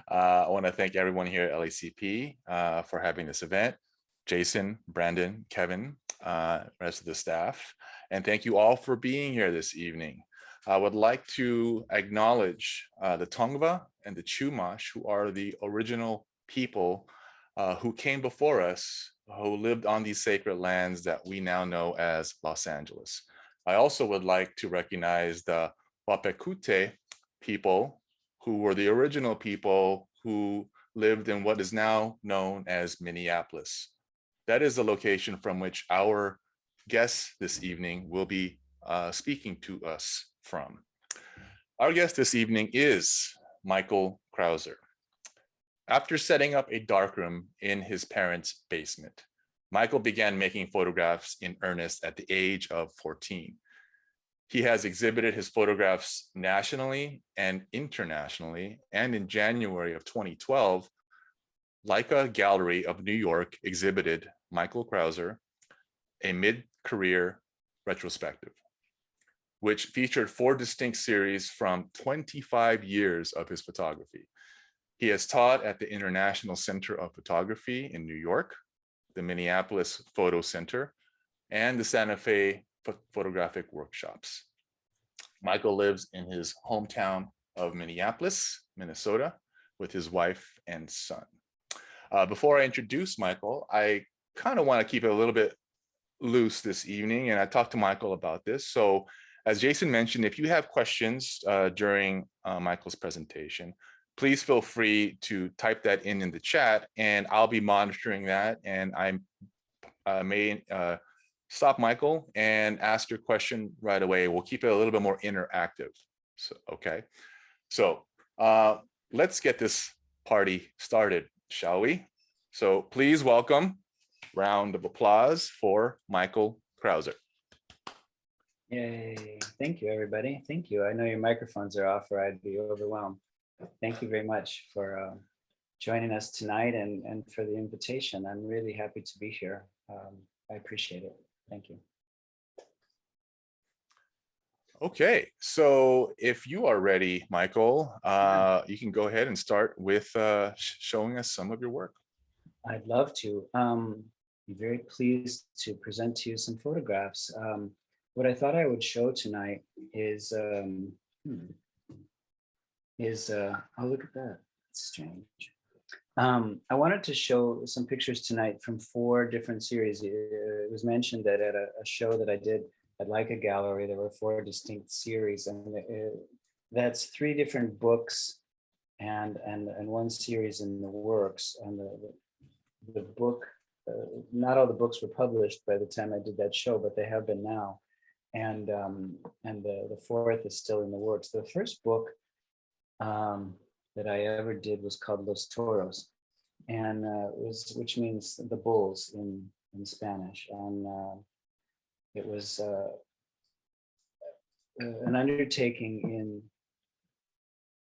I want to thank everyone here at LACP for having this event. Jason, Brandon, Kevin, rest of the staff, and thank you all for being here this evening. I would like to acknowledge the Tongva and the Chumash, who are the original people who came before us, who lived on these sacred lands that we now know as Los Angeles. I also would like to recognize the Wapekute people, who were the original people who lived in what is now known as Minneapolis. That is the location from which our guest this evening will be speaking to us from. Our guest this evening is Michael Crouser. After setting up a darkroom in his parents' basement, Michael began making photographs in earnest at the age of 14. He has exhibited his photographs nationally and internationally, and in January of 2012, Leica Gallery of New York exhibited Michael Crouser, a mid-career retrospective, which featured 4 distinct series from 25 years of his photography. He has taught at the International Center of Photography in New York, the Minneapolis Photo Center, and the Santa Fe Photographic Workshops. Michael lives in his hometown of Minneapolis, Minnesota, with his wife and son. Before I introduce Michael, I kind of want to keep it a little bit loose this evening, and I talked to Michael about this. So as Jason mentioned, if you have questions during Michael's presentation, please feel free to type that in the chat, and I'll be monitoring that, and I may stop Michael and ask your question right away. We'll keep it a little bit more interactive. So, okay. So let's get this party started, shall we? So please welcome, round of applause for Michael Crouser. Yay. Thank you, everybody. Thank you. I know your microphones are off or I'd be overwhelmed. Thank you very much for joining us tonight and for the invitation. I'm really happy to be here. I appreciate it. Thank you. Okay, so if you are ready, Michael, you can go ahead and start with showing us some of your work. I'd love to. I'm very pleased to present to you some photographs. What I thought I would show tonight is, oh, look at that. It's strange. I wanted to show some pictures tonight from 4 different series. It was mentioned that at a show that I did at Leica Gallery, there were 4 distinct series, and that's 3 different books and 1 series in the works. And the book, not all the books were published by the time I did that show, but they have been now. And the 4th is still in the works. The first book that I ever did was called Los Toros, and which means the bulls in Spanish. And it was an undertaking in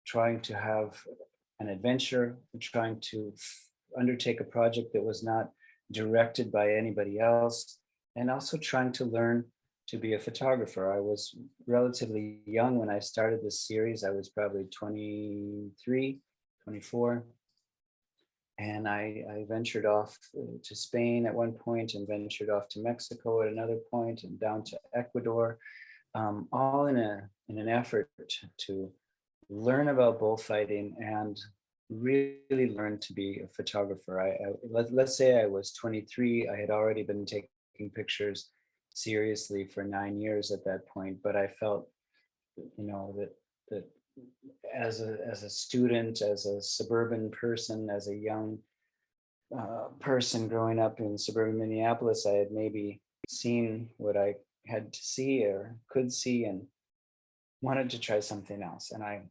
trying to have an adventure, trying to undertake a project that was not directed by anybody else, and also trying to learn to be a photographer. I was relatively young when I started this series. I was probably 23, 24. And I ventured off to Spain at one point, and ventured off to Mexico at another point, and down to Ecuador, all in an effort to learn about bullfighting and really learn to be a photographer. Let's say I was 23. I had already been taking pictures seriously for 9 years at that point, but I felt, that as a student, as a suburban person, as a young person growing up in suburban Minneapolis, I had maybe seen what I had to see or could see, and wanted to try something else. And I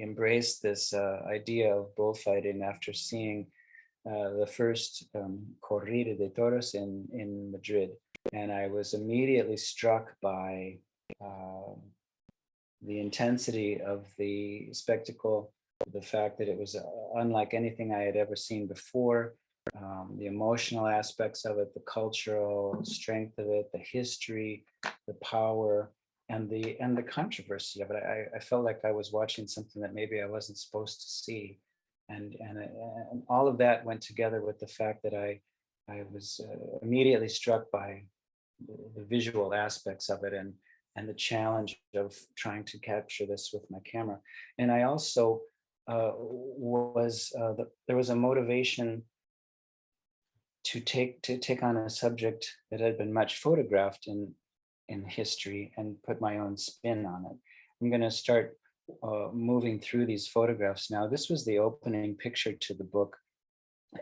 embraced this idea of bullfighting after seeing the first Corrida de Toros in Madrid. And I was immediately struck by the intensity of the spectacle, the fact that it was unlike anything I had ever seen before, the emotional aspects of it, the cultural strength of it, the history, the power, the controversy of it. I felt like I was watching something that maybe I wasn't supposed to see, and all of that went together with the fact that I was immediately struck by the visual aspects of it, and the challenge of trying to capture this with my camera. And I also there was a motivation to take on a subject that had been much photographed in history and put my own spin on it. I'm going to start moving through these photographs now. This was the opening picture to the book,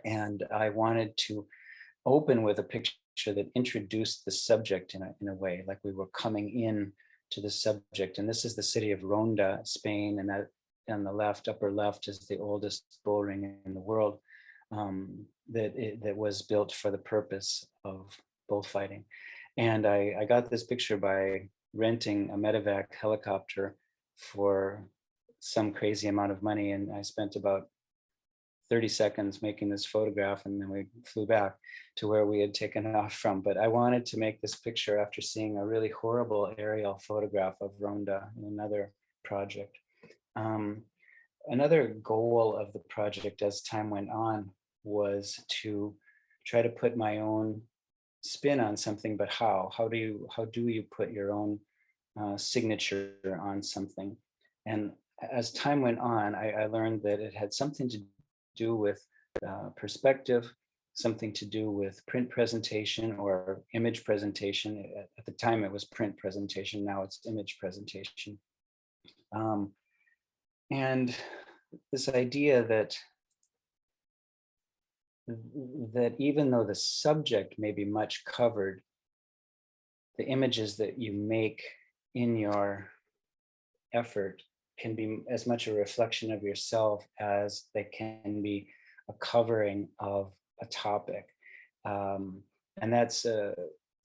and I wanted to open with a picture that introduced the subject in a way, like we were coming in to the subject. And this is the city of Ronda, Spain, and that on the left, upper left, is the oldest bull ring in the world, that was built for the purpose of bullfighting. And I got this picture by renting a medevac helicopter for some crazy amount of money, and I spent about 30 seconds making this photograph, and then we flew back to where we had taken off from. But I wanted to make this picture after seeing a really horrible aerial photograph of Ronda in another project. Um, Another goal of the project as time went on was to try to put my own spin on something. But how do you put your own signature on something? And as time went on, I learned that it had something to do with perspective, something to do with print presentation or image presentation. At the time it was print presentation, now it's image presentation. um, and this idea that even though the subject may be much covered, the images that you make in your effort can be as much a reflection of yourself as they can be a covering of a topic. Um, and that's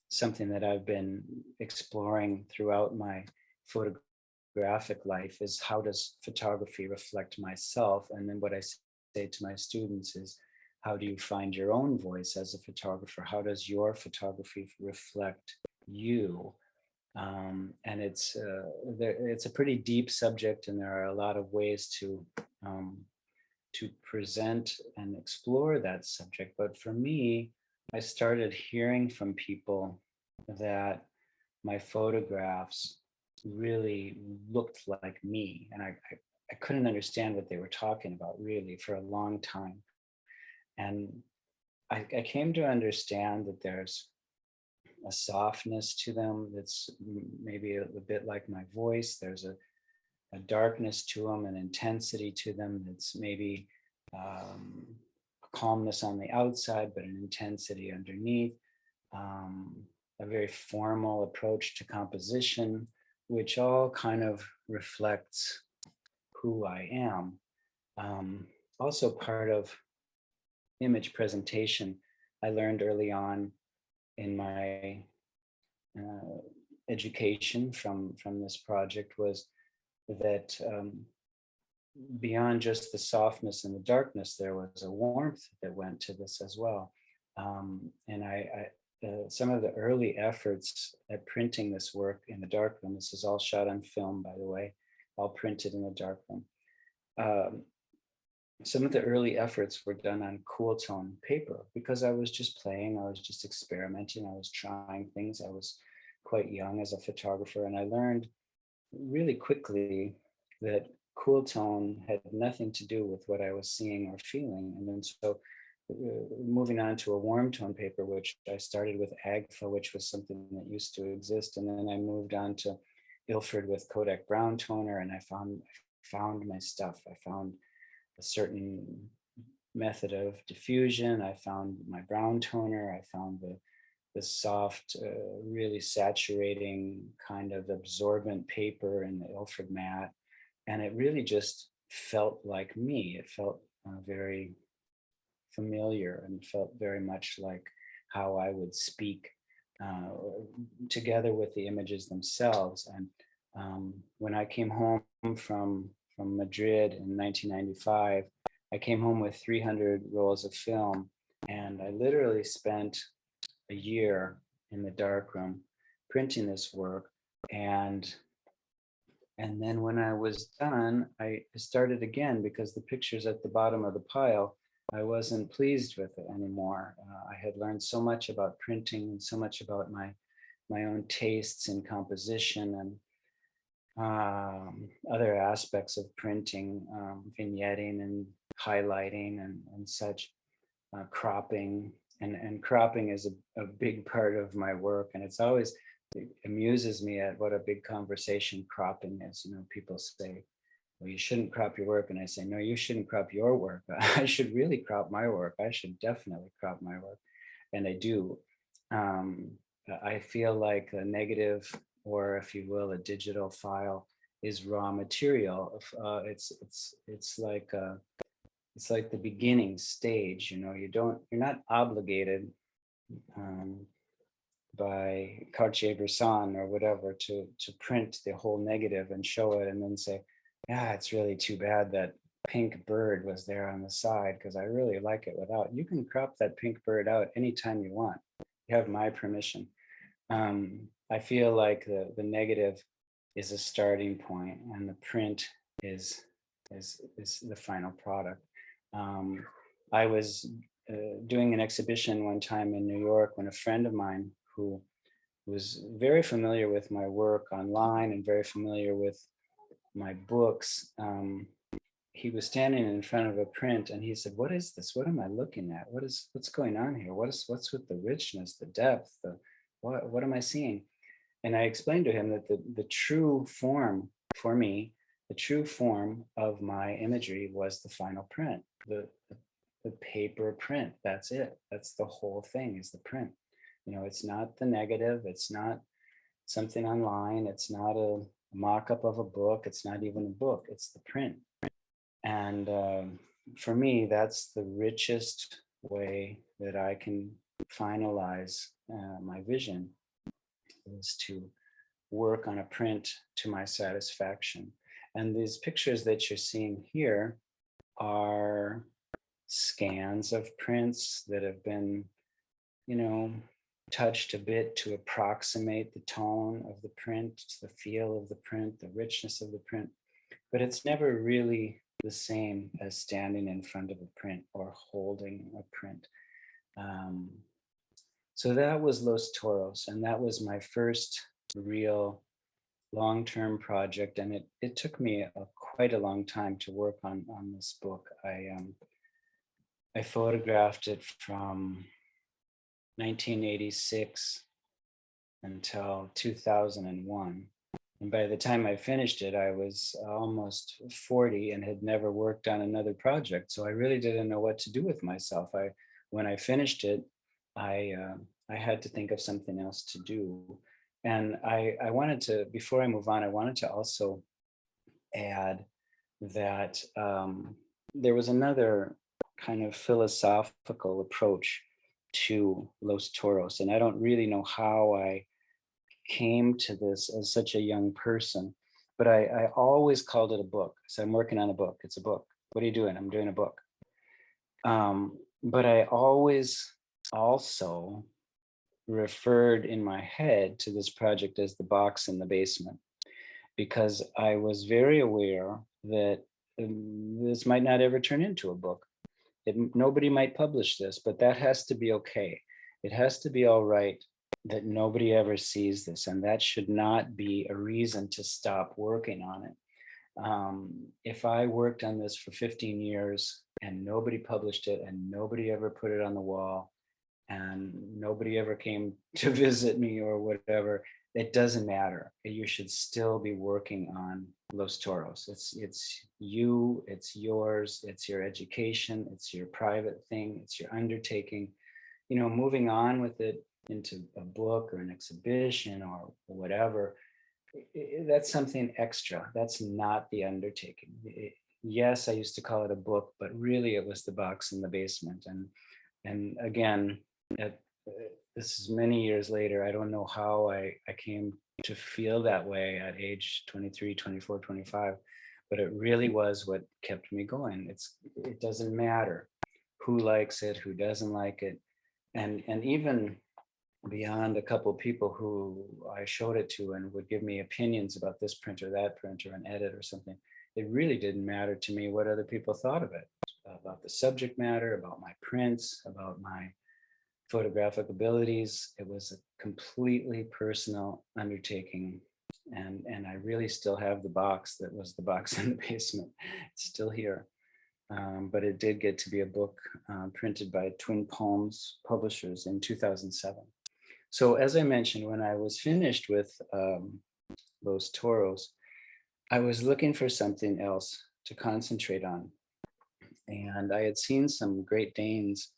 something that I've been exploring throughout my photographic life, is how does photography reflect myself? And then what I say to my students is, how do you find your own voice as a photographer? How does your photography reflect you? And it's a pretty deep subject, and there are a lot of ways um, to present and explore that subject. But for me, I started hearing from people that my photographs really looked like me, and I couldn't understand what they were talking about really for a long time. And I came to understand that there's a softness to them that's maybe a bit like my voice. There's a darkness to them, an intensity to them that's maybe a calmness on the outside, but an intensity underneath. Um, a very formal approach to composition, which all kind of reflects who I am. Also, part of image presentation, I learned early on in my uh, education from this project, was that beyond just the softness and the darkness, there was a warmth that went to this as well. And some of the early efforts at printing this work in the darkroom, this is all shot on film, by the way, all printed in the darkroom. Some of the early efforts were done on cool tone paper, because I was just playing, I was just experimenting, I was trying things. I was quite young as a photographer, and I learned really quickly that cool tone had nothing to do with what I was seeing or feeling. And then so moving on to a warm tone paper, which I started with Agfa, which was something that used to exist. And then I moved on to Ilford with Kodak brown toner, and I found my stuff. I found a certain method of diffusion. I found my brown toner. I found the soft, really saturating kind of absorbent paper in the Ilford matte. And it really just felt like me. It felt very familiar, and felt very much like how I would speak, uh, together with the images themselves. And when I came home from Madrid in 1995, I came home with 300 rolls of film, and I literally spent a year in the darkroom printing this work, And then when I was done, I started again because the pictures at the bottom of the pile, I wasn't pleased with it anymore. I had learned so much about printing and so much about my own tastes in composition and other aspects of printing, vignetting and highlighting and such, cropping. And cropping is a big part of my work. And it amuses me at what a big conversation cropping is. You know, people say, well, you shouldn't crop your work. And I say, no, you shouldn't crop your work. I should really crop my work. I should definitely crop my work. And I do. Um, I feel like a negative, or if you will, a digital file is raw material. It's like the beginning stage. You know, you're not obligated um, by Cartier-Bresson or whatever to print the whole negative and show it and then say, yeah, it's really too bad that pink bird was there on the side because I really like it without. You can crop that pink bird out anytime you want. You have my permission. I feel like the negative is a starting point and the print is is the final product. I was doing an exhibition one time in New York when a friend of mine who was very familiar with my work online and very familiar with my books, he was standing in front of a print and he said, "What is this? What am I looking at? What's going on here? What's with the richness, the depth, what am I seeing?" And I explained to him that the true form for me, the true form of my imagery was the final print, the paper print. That's it. That's the whole thing, is the print. You know, it's not the negative. It's not something online. It's not a mock-up of a book. It's not even a book. It's the print. And for me, that's the richest way that I can finalize my vision, is to work on a print to my satisfaction. And these pictures that you're seeing here are scans of prints that have been, you know, touched a bit to approximate the tone of the print, the feel of the print, the richness of the print. But it's never really the same as standing in front of a print or holding a print. So that was Los Toros, and that was my first real long-term project, and it took me quite a long time to work on this book. I photographed it from 1986 until 2001. And by the time I finished it, I was almost 40 and had never worked on another project. So I really didn't know what to do with myself. When I finished it, I had to think of something else to do. And I wanted to, before I move on, I wanted to also add that there was another kind of philosophical approach to Los Toros. And I don't really know how I came to this as such a young person, but I always called it a book. So I'm working on a book. It's a book. What are you doing? I'm doing a book. But I always also referred in my head to this project as the box in the basement, because I was very aware that this might not ever turn into a book. Nobody might publish this, but that has to be okay. It has to be all right that nobody ever sees this, and that should not be a reason to stop working on it. If I worked on this for 15 years and nobody published it and nobody ever put it on the wall and nobody ever came to visit me or whatever, it doesn't matter. You should still be working on Los Toros. It's you, it's yours, it's your education, it's your private thing, it's your undertaking. You know, moving on with it into a book or an exhibition or whatever, that's something extra. That's not the undertaking. Yes, I used to call it a book, but really it was the box in the basement. And again, this is many years later. I don't know how I came to feel that way at age 23, 24, 25, but it really was what kept me going. It doesn't matter who likes it, who doesn't like it. And even beyond a couple people who I showed it to and would give me opinions about this print or that print or an edit or something, it really didn't matter to me what other people thought of it, about the subject matter, about my prints, about my photographic abilities. It was a completely personal undertaking. And I really still have the box that was the box in the basement. It's still here. But it did get to be a book printed by Twin Palms Publishers in 2007. So as I mentioned, when I was finished with Los Toros, I was looking for something else to concentrate on. And I had seen some Great Danes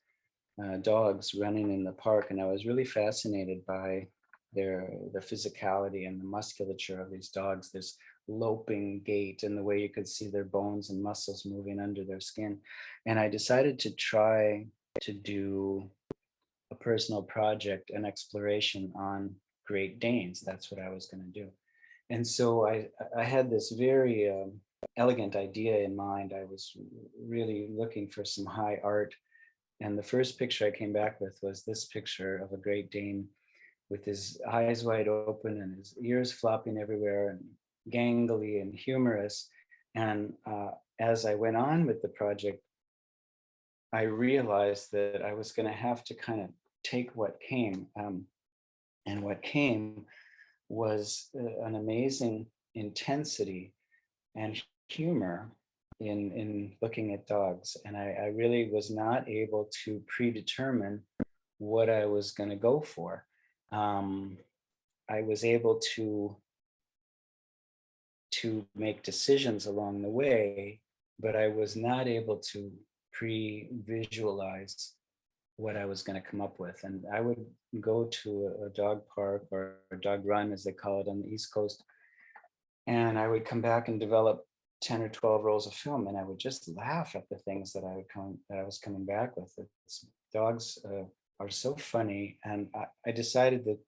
dogs running in the park, and I was really fascinated by their physicality and the musculature of these dogs, this loping gait and the way you could see their bones and muscles moving under their skin. And I decided to try to do a personal project, an exploration on Great Danes. That's what I was going to do. And so I had this very elegant idea in mind. I was really looking for some high art. And the first picture I came back with was this picture of a Great Dane with his eyes wide open and his ears flopping everywhere and gangly and humorous. And as I went on with the project, I realized that I was going to have to kind of take what came. And what came was an amazing intensity and humor in looking at dogs. And I really was not able to predetermine what I was going to go for. I was able to make decisions along the way, but I was not able to pre-visualize what I was going to come up with. And I would go to a dog park or a dog run, as they call it on the East Coast, and I would come back and develop 10 or 12 rolls of film, and I would just laugh at the things that I was coming back with. Dogs are so funny, and I decided that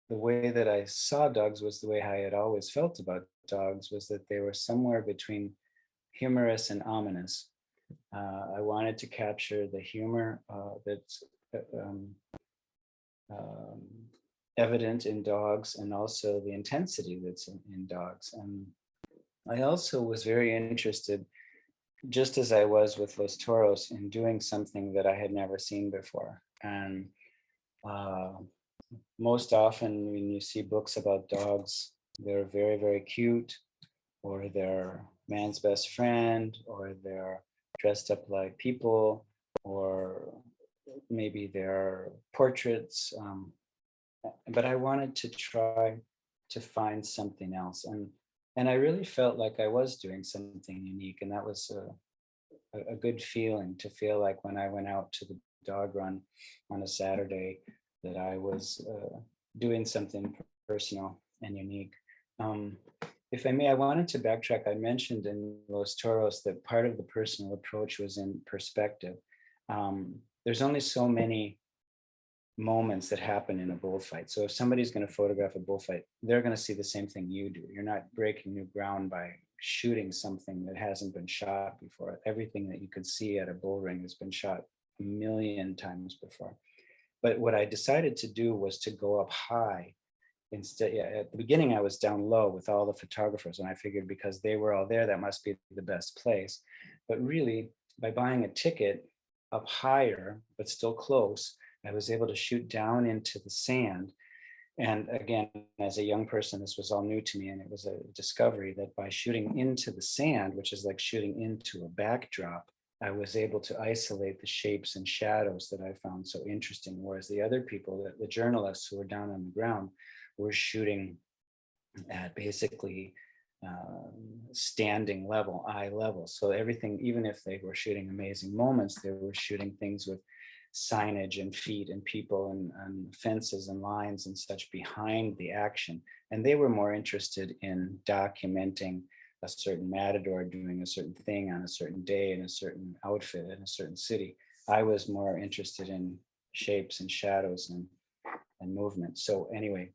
the way that I saw dogs was the way I had always felt about dogs, was that they were somewhere between humorous and ominous. I wanted to capture the humor that's um, um, evident in dogs, and also the intensity that's in dogs. And I also was very interested, just as I was with Los Toros, in doing something that I had never seen before. And uh, most often when you see books about dogs, they're very, very cute, or they're man's best friend, or they're dressed up like people, or maybe they're portraits. But I wanted to try to find something else. And I really felt like I was doing something unique. And that was a good feeling, to feel like when I went out to the dog run on a Saturday, that I was doing something personal and unique. Um, if I may, I wanted to backtrack. I mentioned in Los Toros that part of the personal approach was in perspective. There's only so many moments that happen in a bullfight. So if somebody's going to photograph a bullfight, they're going to see the same thing you do. You're not breaking new ground by shooting something that hasn't been shot before. Everything that you can see at a bull ring has been shot a million times before. But what I decided to do was to go up high. Instead, yeah, at the beginning, I was down low with all the photographers, and I figured because they were all there, that must be the best place. But really, by buying a ticket up higher, but still close, I was able to shoot down into the sand. And again, as a young person, this was all new to me, and it was a discovery that by shooting into the sand, which is like shooting into a backdrop, I was able to isolate the shapes and shadows that I found so interesting. Whereas the other people, the journalists who were down on the ground, were shooting at basically standing level, eye level. So everything, even if they were shooting amazing moments, they were shooting things with signage and feet and people and fences and lines and such behind the action. And they were more interested in documenting a certain matador doing a certain thing on a certain day in a certain outfit in a certain city. I was more interested in shapes and shadows and movement. So anyway,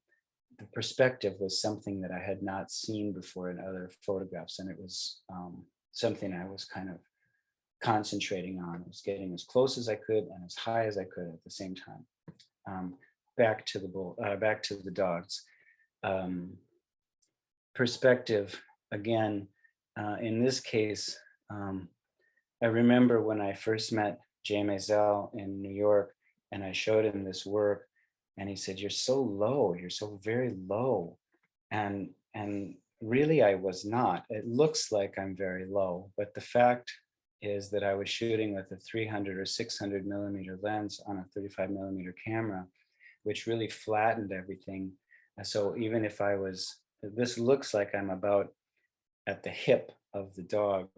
the perspective was something that I had not seen before in other photographs. And it was something I was kind of concentrating on. I was getting as close as I could and as high as I could at the same time. Um, back to the back to the dogs. Um, Perspective again. In this case, I remember when I first met Jay Maisel in New York, and I showed him this work, and he said, "You're so low. You're so very low," and really I was not. It looks like I'm very low, but the fact is that I was shooting with a 300 or 600 millimeter lens on a 35 millimeter camera, which really flattened everything. And so even if I was, this looks like I'm about at the hip of the dog,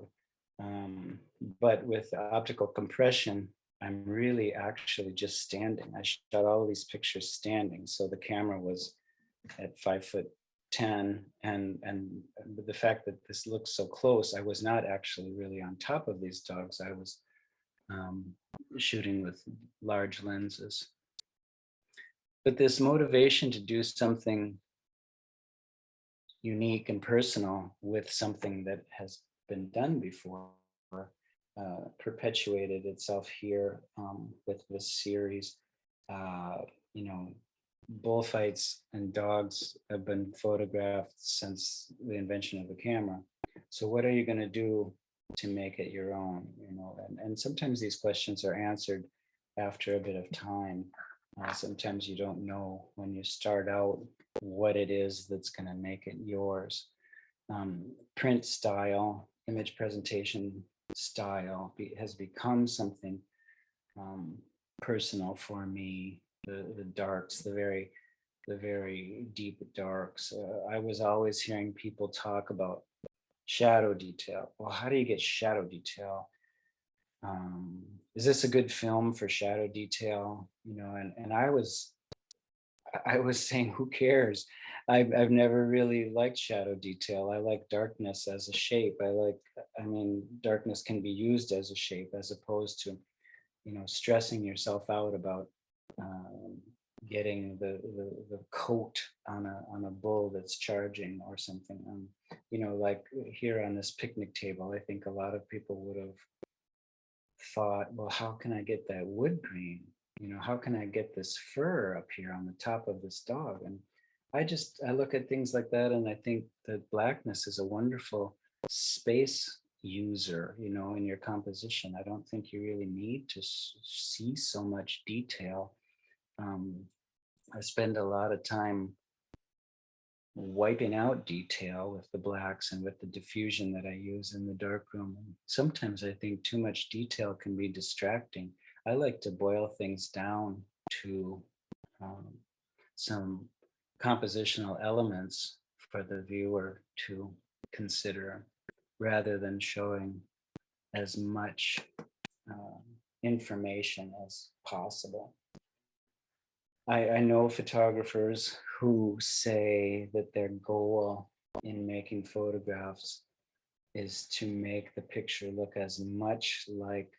um, but with optical compression, I'm really actually just standing. I shot all of these pictures standing, so the camera was at 5'10", and the fact that this looks so close, I was not actually really on top of these dogs. I was um, shooting with large lenses. But this motivation to do something unique and personal with something that has been done before perpetuated itself here with this series. Uh, you know, bullfights and dogs have been photographed since the invention of the camera. So what are you going to do to make it your own? You know, and sometimes these questions are answered after a bit of time. Sometimes you don't know when you start out what it is that's going to make it yours. Print style, image presentation style has become something personal for me. The darks, the very deep darks. I was always hearing people talk about shadow detail. Well, how do you get shadow detail? Is this a good film for shadow detail? You know, and I was saying, who cares? I've never really liked shadow detail. I like darkness as a shape. I mean, darkness can be used as a shape as opposed to, you know, stressing yourself out about um, getting the coat on a bull that's charging or something. You know, like here on this picnic table, I think a lot of people would have thought, well, how can I get that wood grain? You know, how can I get this fur up here on the top of this dog? And I look at things like that, and I think that blackness is a wonderful space user, you know, in your composition. I don't think you really need to see so much detail. Um, I spend a lot of time wiping out detail with the blacks and with the diffusion that I use in the darkroom. And sometimes I think too much detail can be distracting. I like to boil things down to um, some compositional elements for the viewer to consider rather than showing as much um, information as possible. I know photographers who say that their goal in making photographs is to make the picture look as much like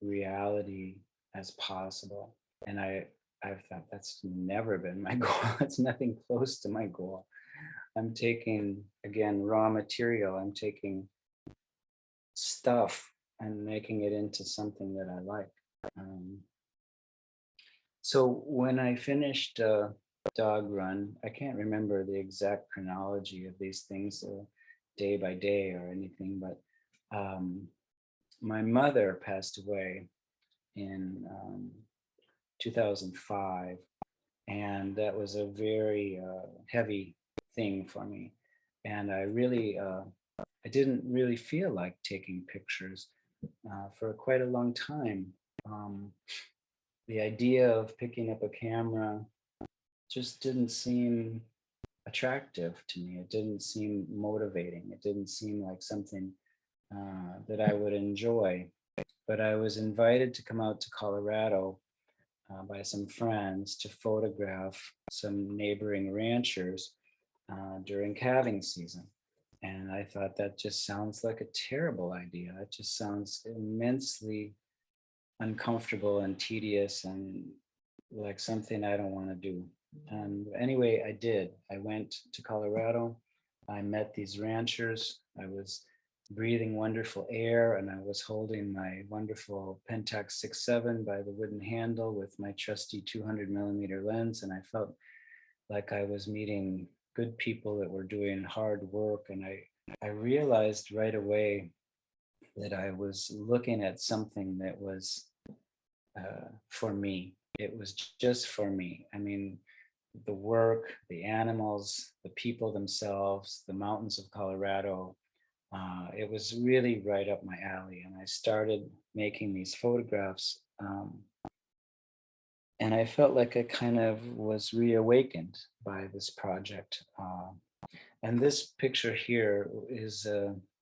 reality as possible. And I've thought that's never been my goal. It's nothing close to my goal. I'm taking, again, raw material. I'm taking stuff and making it into something that I like. Um, So when I finished Dog Run, I can't remember the exact chronology of these things day by day or anything, but um, my mother passed away in 2005, and that was a very heavy thing for me. And I didn't really feel like taking pictures for quite a long time. Um, the idea of picking up a camera just didn't seem attractive to me. It didn't seem motivating. It didn't seem like something that I would enjoy. But I was invited to come out to Colorado by some friends to photograph some neighboring ranchers during calving season. And I thought that just sounds like a terrible idea. It just sounds immensely uncomfortable and tedious and like something I don't want to do. And anyway, I did. I went to Colorado. I met these ranchers. I was breathing wonderful air, and I was holding my wonderful Pentax 6.7 by the wooden handle with my trusty 200mm lens, and I felt like I was meeting good people that were doing hard work. And I realized right away that I was looking at something that was for me. It was just for me. I mean, the work, the animals, the people themselves, the mountains of Colorado. It was really right up my alley. And I started making these photographs. And I felt like I kind of was reawakened by this project. And this picture here is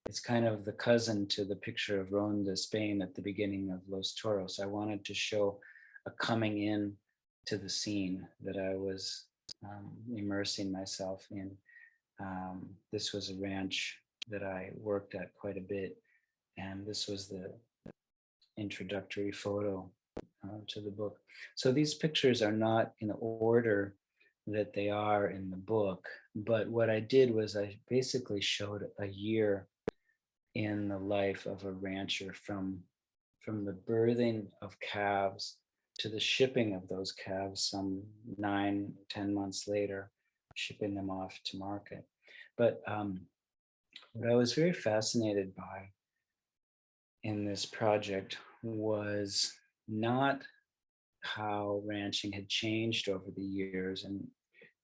it's kind of the cousin to the picture of Ronda, Spain at the beginning of Los Toros. I wanted to show a coming in to the scene that I was immersing myself in. This was a ranch that I worked at quite a bit, and this was the introductory photo to the book. So these pictures are not in the order that they are in the book, but what I did was I basically showed a year in the life of a rancher from the birthing of calves to the shipping of those calves some 9, 10 months later, shipping them off to market. But what I was very fascinated by in this project was not how ranching had changed over the years, and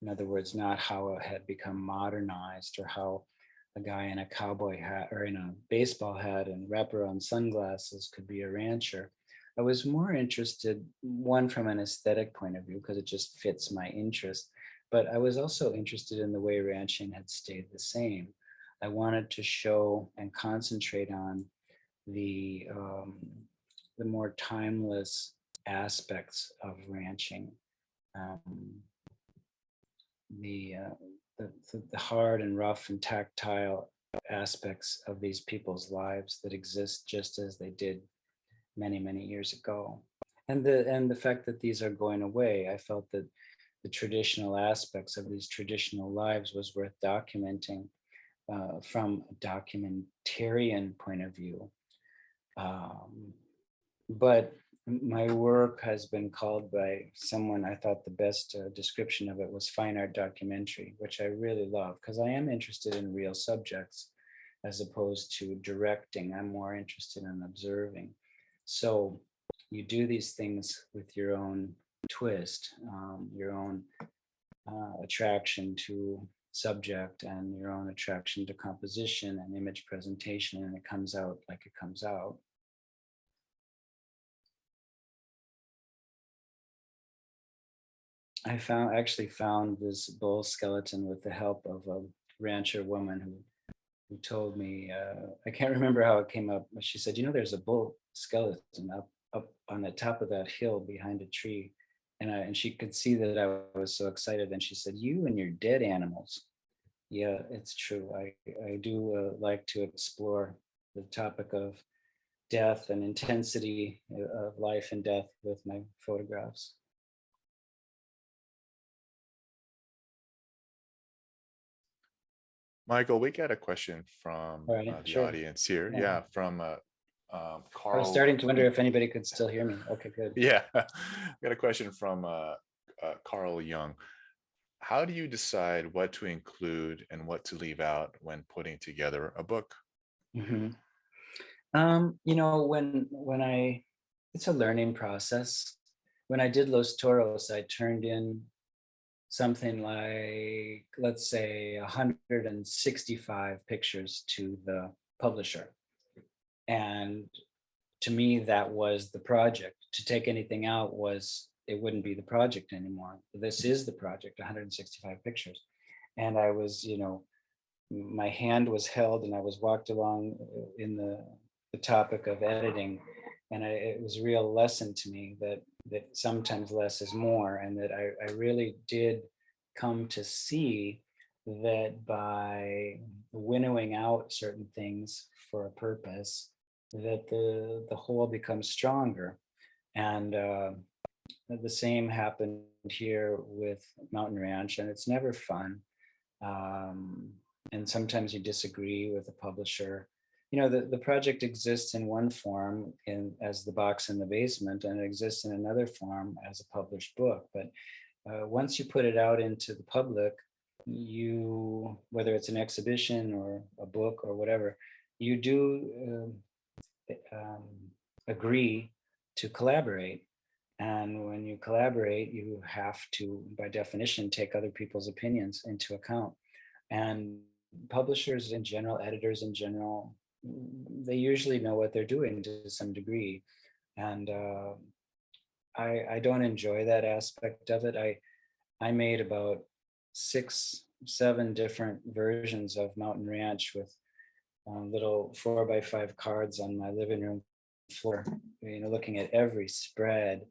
in other words, not how it had become modernized, or how a guy in a cowboy hat or in a baseball hat and wraparound sunglasses could be a rancher. I was more interested, one, from an aesthetic point of view, because it just fits my interest, but I was also interested in the way ranching had stayed the same. I wanted to show and concentrate on the um, the more timeless aspects of ranching, um, the, uh, the hard and rough and tactile aspects of these people's lives that exist just as they did many years ago, and the fact that these are going away. I felt that the traditional aspects of these traditional lives was worth documenting from a documentarian point of view. Um, but my work has been called by someone, I thought the best description of it was fine art documentary, which I really love because I am interested in real subjects as opposed to directing. I'm more interested in observing. So you do these things with your own twist, your own attraction to subject and your own attraction to composition and image presentation, and it comes out like it comes out. I actually found this bull skeleton with the help of a rancher woman who told me, I can't remember how it came up, but she said, you know, there's a bull skeleton up on the top of that hill behind a tree. And she could see that I was so excited. And she said, you and your dead animals. Yeah, it's true. I do like to explore the topic of death and intensity of life and death with my photographs. Michael, we got a question from All right, the sure. audience here. Yeah. Yeah, from I was Carl. starting to wonder if anybody could still hear me. Okay, good. Yeah, got a question from Carl Young. How do you decide what to include and what to leave out when putting together a book? Mhm. When it's a learning process. When I did Los Toros, I turned in something like, let's say, 165 pictures to the publisher. And to me, that was the project. To take anything out it wouldn't be the project anymore. This is the project, 165 pictures. And I was, my hand was held and I was walked along in the topic of editing. And it was a real lesson to me that sometimes less is more, and that I really did come to see that by winnowing out certain things for a purpose, that the whole becomes stronger. And the same happened here with Mountain Ranch, and it's never fun. Um, and sometimes you disagree with a publisher, the project exists in one form as the box in the basement, and it exists in another form as a published book. But once you put it out into the public, whether it's an exhibition or a book or whatever, you do agree to collaborate. And when you collaborate, you have to, by definition, take other people's opinions into account. And publishers in general, editors in general, they usually know what they're doing to some degree. And I don't enjoy that aspect of it. I made about 6, 7 different versions of Mountain Ranch with little 4x5 cards on my living room floor, looking at every spread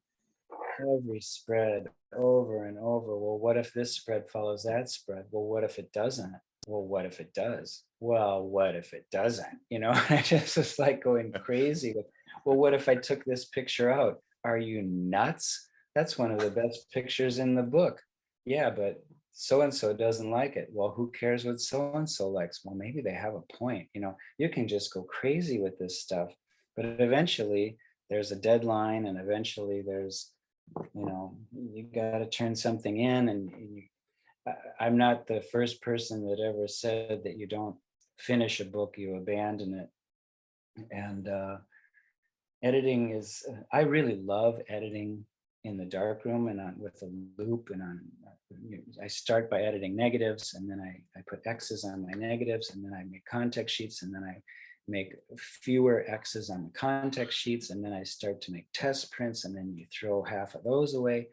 over and over. Well, what if this spread follows that spread? Well, what if it doesn't? Well, what if it does? Well, what if it doesn't? I just was like going crazy with, well, what if I took this picture out? Are you nuts? That's one of the best pictures in the book. Yeah, but so-and-so doesn't like it. Well, who cares what so-and-so likes? Well, maybe they have a point. You can just go crazy with this stuff, but eventually there's a deadline, and eventually there's, you got to turn something in. And I'm not the first person that ever said that you don't finish a book, you abandon it. And editing is, I really love editing in the darkroom and with a loop, and I start by editing negatives, and then I put X's on my negatives, and then I make context sheets, and then I make fewer X's on the context sheets, and then I start to make test prints, and then you throw half of those away,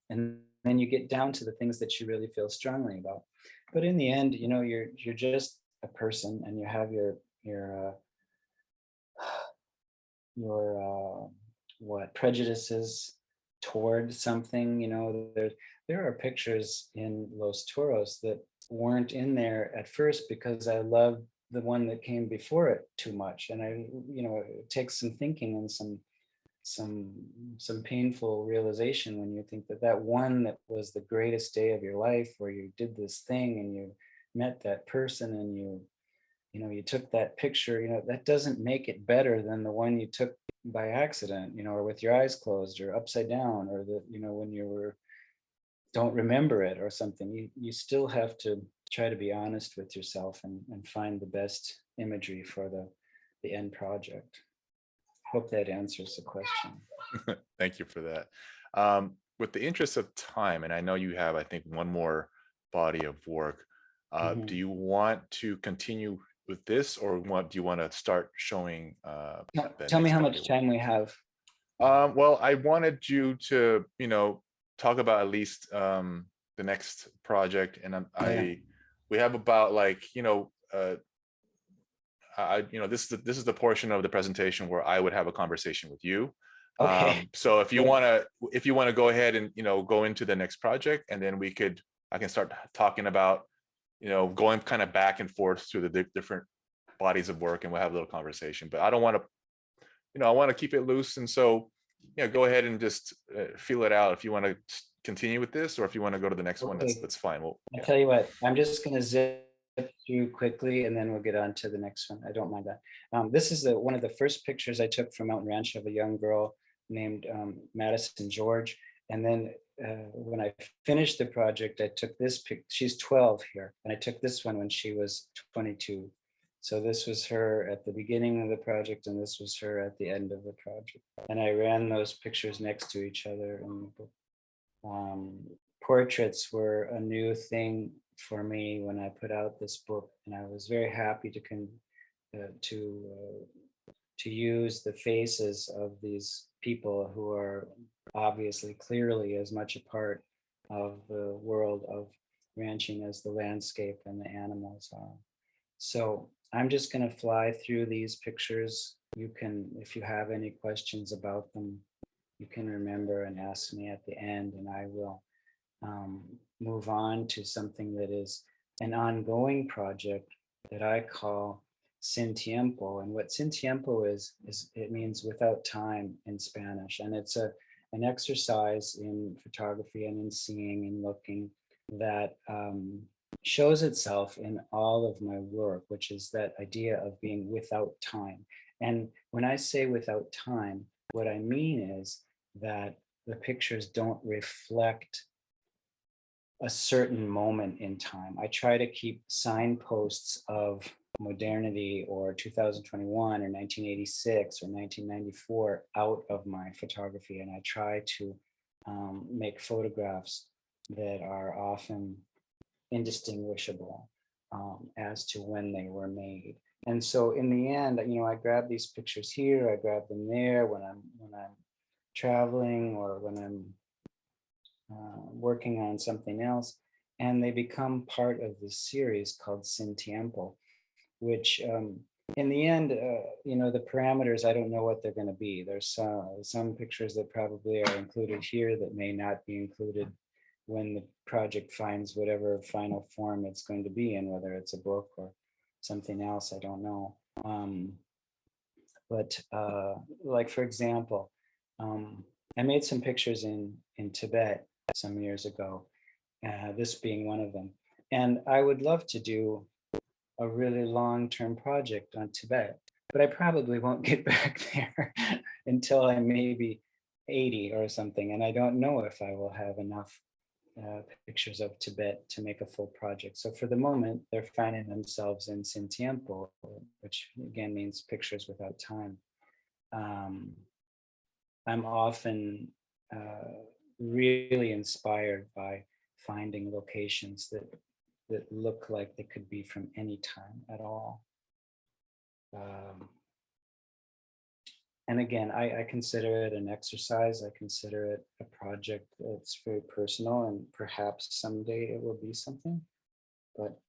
and then you get down to the things that you really feel strongly about. But in the end, you're just a person, and you have your what prejudices toward something. There are pictures in Los Toros that weren't in there at first because I loved the one that came before it too much, and it takes some thinking and some painful realization when you think that one that was the greatest day of your life, where you did this thing and you met that person and you took that picture, that doesn't make it better than the one you took by accident, or with your eyes closed or upside down, or when you don't remember it or something. You still have to try to be honest with yourself and find the best imagery for the end project. Hope that answers the question. Thank you for that. With the interest of time, and I know you have, I think, one more body of work, do you want to continue with this, or do you want to start showing Tell me how much time we have. Well, I wanted you to, talk about at least the next project, and we have about this is the portion of the presentation where I would have a conversation with you. Okay. So if you want to go ahead and go into the next project, and then I can start talking about going kind of back and forth through the different bodies of work, and we'll have a little conversation. But I don't want to, I want to keep it loose, and so go ahead and just feel it out if you want to continue with this, or if you want to go to the next one. That's fine. Well, I'll tell you what, I'm just going to zip through quickly, and then we'll get on to the next one. I don't mind that. This is one of the first pictures I took from Mountain Ranch of a young girl named Madison George. And then when I finished the project, I took this pic. She's 12 here, and I took this one when she was 22. So this was her at the beginning of the project, and this was her at the end of the project. And I ran those pictures next to each other in the book. Portraits were a new thing for me when I put out this book, and I was very happy to use the faces of these people who are obviously clearly as much a part of the world of ranching as the landscape and the animals are. So I'm just going to fly through these pictures. You can, if you have any questions about them, you can remember and ask me at the end, and I will move on to something that is an ongoing project that I call Cintiempo. And what Cintiempo is it means without time in Spanish. And it's an exercise in photography and in seeing and looking that shows itself in all of my work, which is that idea of being without time. And when I say without time, what I mean is that the pictures don't reflect a certain moment in time. I try to keep signposts of modernity or 2021 or 1986 or 1994 out of my photography. And I try to make photographs that are often indistinguishable as to when they were made. And so in the end, I grab these pictures here, I grab them there when I'm traveling or when I'm working on something else, and they become part of this series called Cintiempo, which in the end, the parameters, I don't know what they're going to be. There's some pictures that probably are included here that may not be included when the project finds whatever final form it's going to be in, whether it's a book or something else, I don't know. But like, for example, I made some pictures in Tibet some years ago, this being one of them. And I would love to do a really long-term project on Tibet, but I probably won't get back there until I'm maybe 80 or something. And I don't know if I will have enough pictures of Tibet to make a full project. So for the moment, they're finding themselves in Cintiempo, which again means pictures without time. I'm often really inspired by finding locations that look like they could be from any time at all. And again, I consider it an exercise. I consider it a project that's very personal, and perhaps someday it will be something. But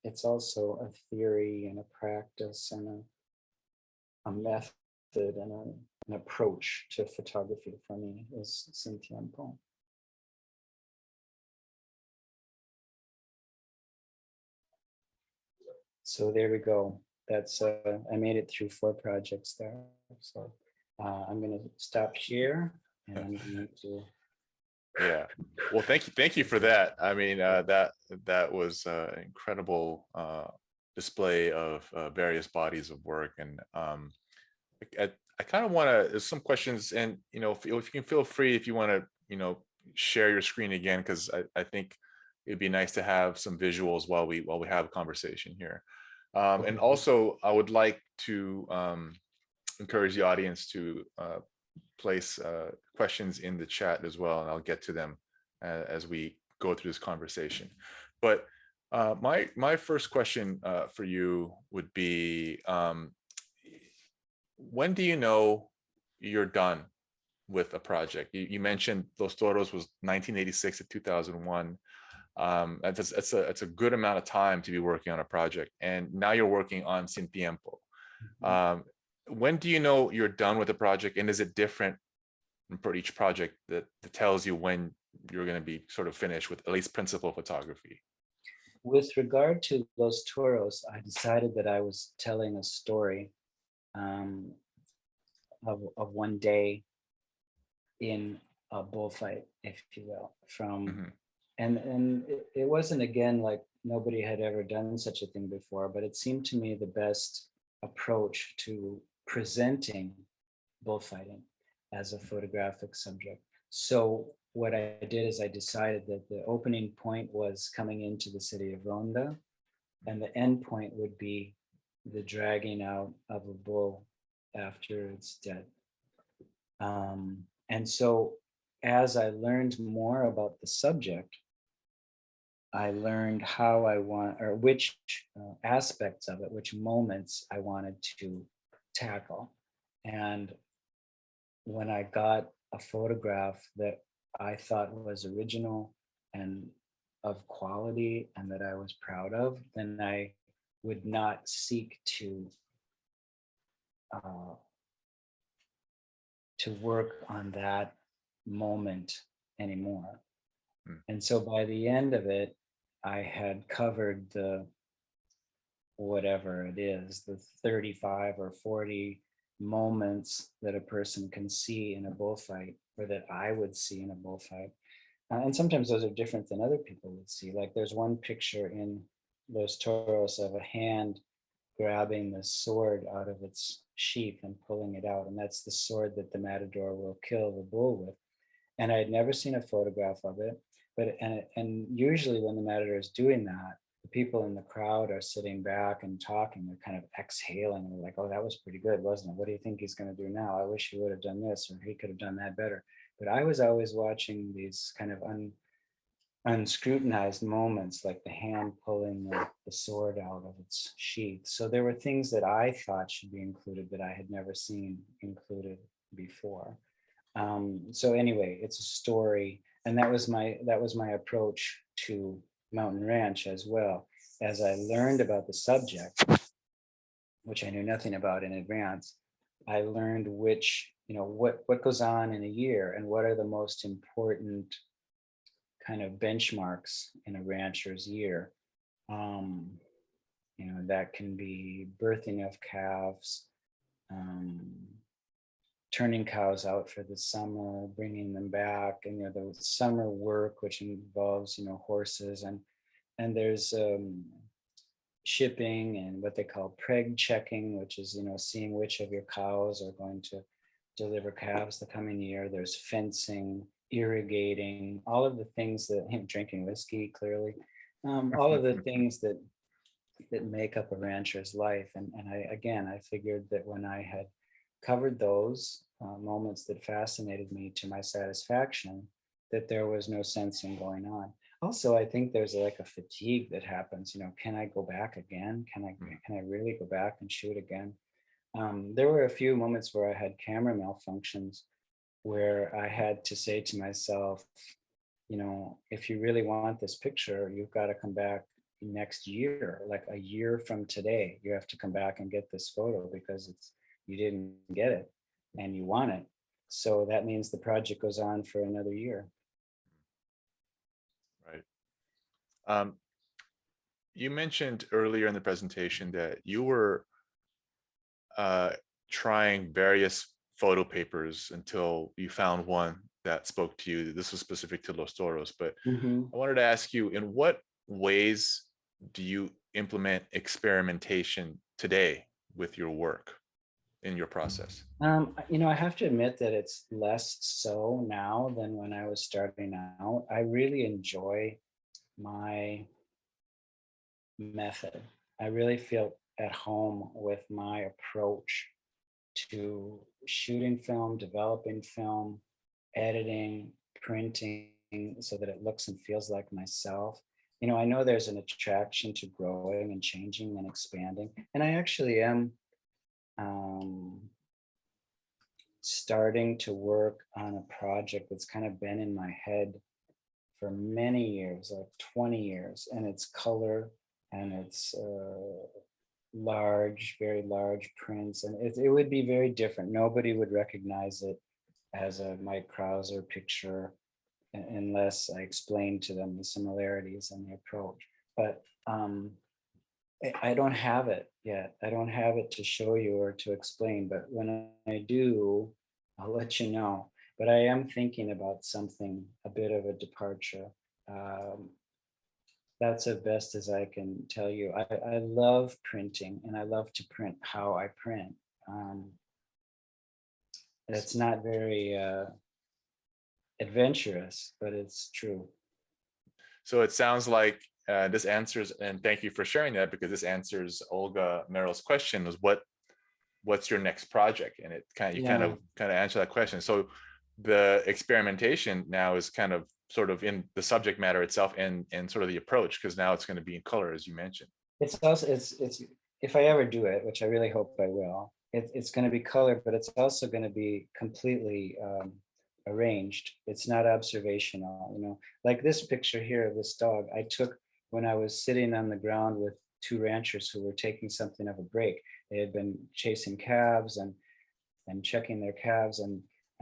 it's also a theory and a practice and a method and an approach to photography for me is Cintiempo. So there we go. That's I made it through 4 projects there. So I'm going to stop here, and I'm going to. Yeah. Well, thank you for that. I mean, that was an incredible display of various bodies of work, and I kind of want to. There's some questions, and if you can feel free if you want to, share your screen again, because I think it'd be nice to have some visuals while we have a conversation here. And also, I would like to encourage the audience to place questions in the chat as well, and I'll get to them as we go through this conversation. But my first question for you would be, when do you know you're done with a project? You mentioned Los Toros was 1986 to 2001. That's a good amount of time to be working on a project, and now you're working on Cintiempo. When do you know you're done with the project, and is it different for each project that tells you when you're going to be sort of finished with at least principal photography? With regard to Los Toros, I decided that I was telling a story of one day in a bullfight, if you will, from and it wasn't, again, like nobody had ever done such a thing before, but it seemed to me the best approach to presenting bullfighting as a photographic subject. So what I did is I decided that the opening point was coming into the city of Ronda, and the end point would be the dragging out of a bull after it's dead. And so as I learned more about the subject, I learned how I want, or which aspects of it, which moments I wanted to tackle. And when I got a photograph that I thought was original and of quality and that I was proud of, then I would not seek to work on that moment anymore. And so by the end of it, I had covered the whatever it is, the 35 or 40 moments that a person can see in a bullfight, or that I would see in a bullfight. And sometimes those are different than other people would see. Like there's one picture in Los Toros of a hand grabbing the sword out of its sheath and pulling it out. And that's the sword that the matador will kill the bull with. And I had never seen a photograph of it. But and usually when the matador is doing that, the people in the crowd are sitting back and talking. They're kind of exhaling. And they're like, "Oh, that was pretty good, wasn't it? What do you think he's going to do now? I wish he would have done this, or he could have done that better." But I was always watching these kind of unscrutinized moments, like the hand pulling the sword out of its sheath. So there were things that I thought should be included that I had never seen included before. So anyway, it's a story, and that was my approach to Mountain Ranch as well. As I learned about the subject, which I knew nothing about in advance, I learned which, what goes on in a year and what are the most important kind of benchmarks in a rancher's year. Um, that can be birthing of calves, um, turning cows out for the summer, bringing them back, and the summer work, which involves horses, and there's shipping and what they call preg checking, which is seeing which of your cows are going to deliver calves the coming year. There's fencing, irrigating, all of the things that drinking whiskey clearly, all of the things that make up a rancher's life. And I figured that when I had covered those moments that fascinated me to my satisfaction, that there was no sense in going on. Also, I think there's like a fatigue that happens. Can I go back again? Can I really go back and shoot again? There were a few moments where I had camera malfunctions, where I had to say to myself, if you really want this picture, you've got to come back next year, like a year from today. You have to come back and get this photo because you didn't get it and you want it. So that means the project goes on for another year. Right. Um, you mentioned earlier in the presentation that you were uh, trying various photo papers until you found one that spoke to you. This was specific to Los Toros, but Mhm. I wanted to ask you, in what ways do you implement experimentation today with your work in your process? I have to admit that it's less so now than when I was starting out. I really enjoy my method. I really feel at home with my approach to shooting film, developing film, editing, printing so that it looks and feels like myself. I know there's an attraction to growing and changing and expanding. And I actually am um, starting to work on a project that's kind of been in my head for many years, like 20 years, and it's color and it's large, very large prints, and it would be very different. Nobody would recognize it as a Mike Crouser picture unless I explained to them the similarities and the approach. But I don't have it yet. I don't have it to show you or to explain, but when I do, I'll let you know. But I am thinking about something, a bit of a departure. Um, that's as best as I can tell you. I love printing and I love to print how I print. Um, it's not very adventurous, but it's true. So it sounds like this answers, and thank you for sharing that, because this answers Olga Merrill's question: was what's your next project? And it kind of you Yeah. kind of answer that question. So the experimentation now is kind of sort of in the subject matter itself and sort of the approach, because now it's going to be in color, as you mentioned. It's also it's if I ever do it, which I really hope I will, it's going to be color, but it's also going to be completely arranged. It's not observational, like this picture here of this dog I took when I was sitting on the ground with two ranchers who were taking something of a break. They had been chasing calves and checking their calves, and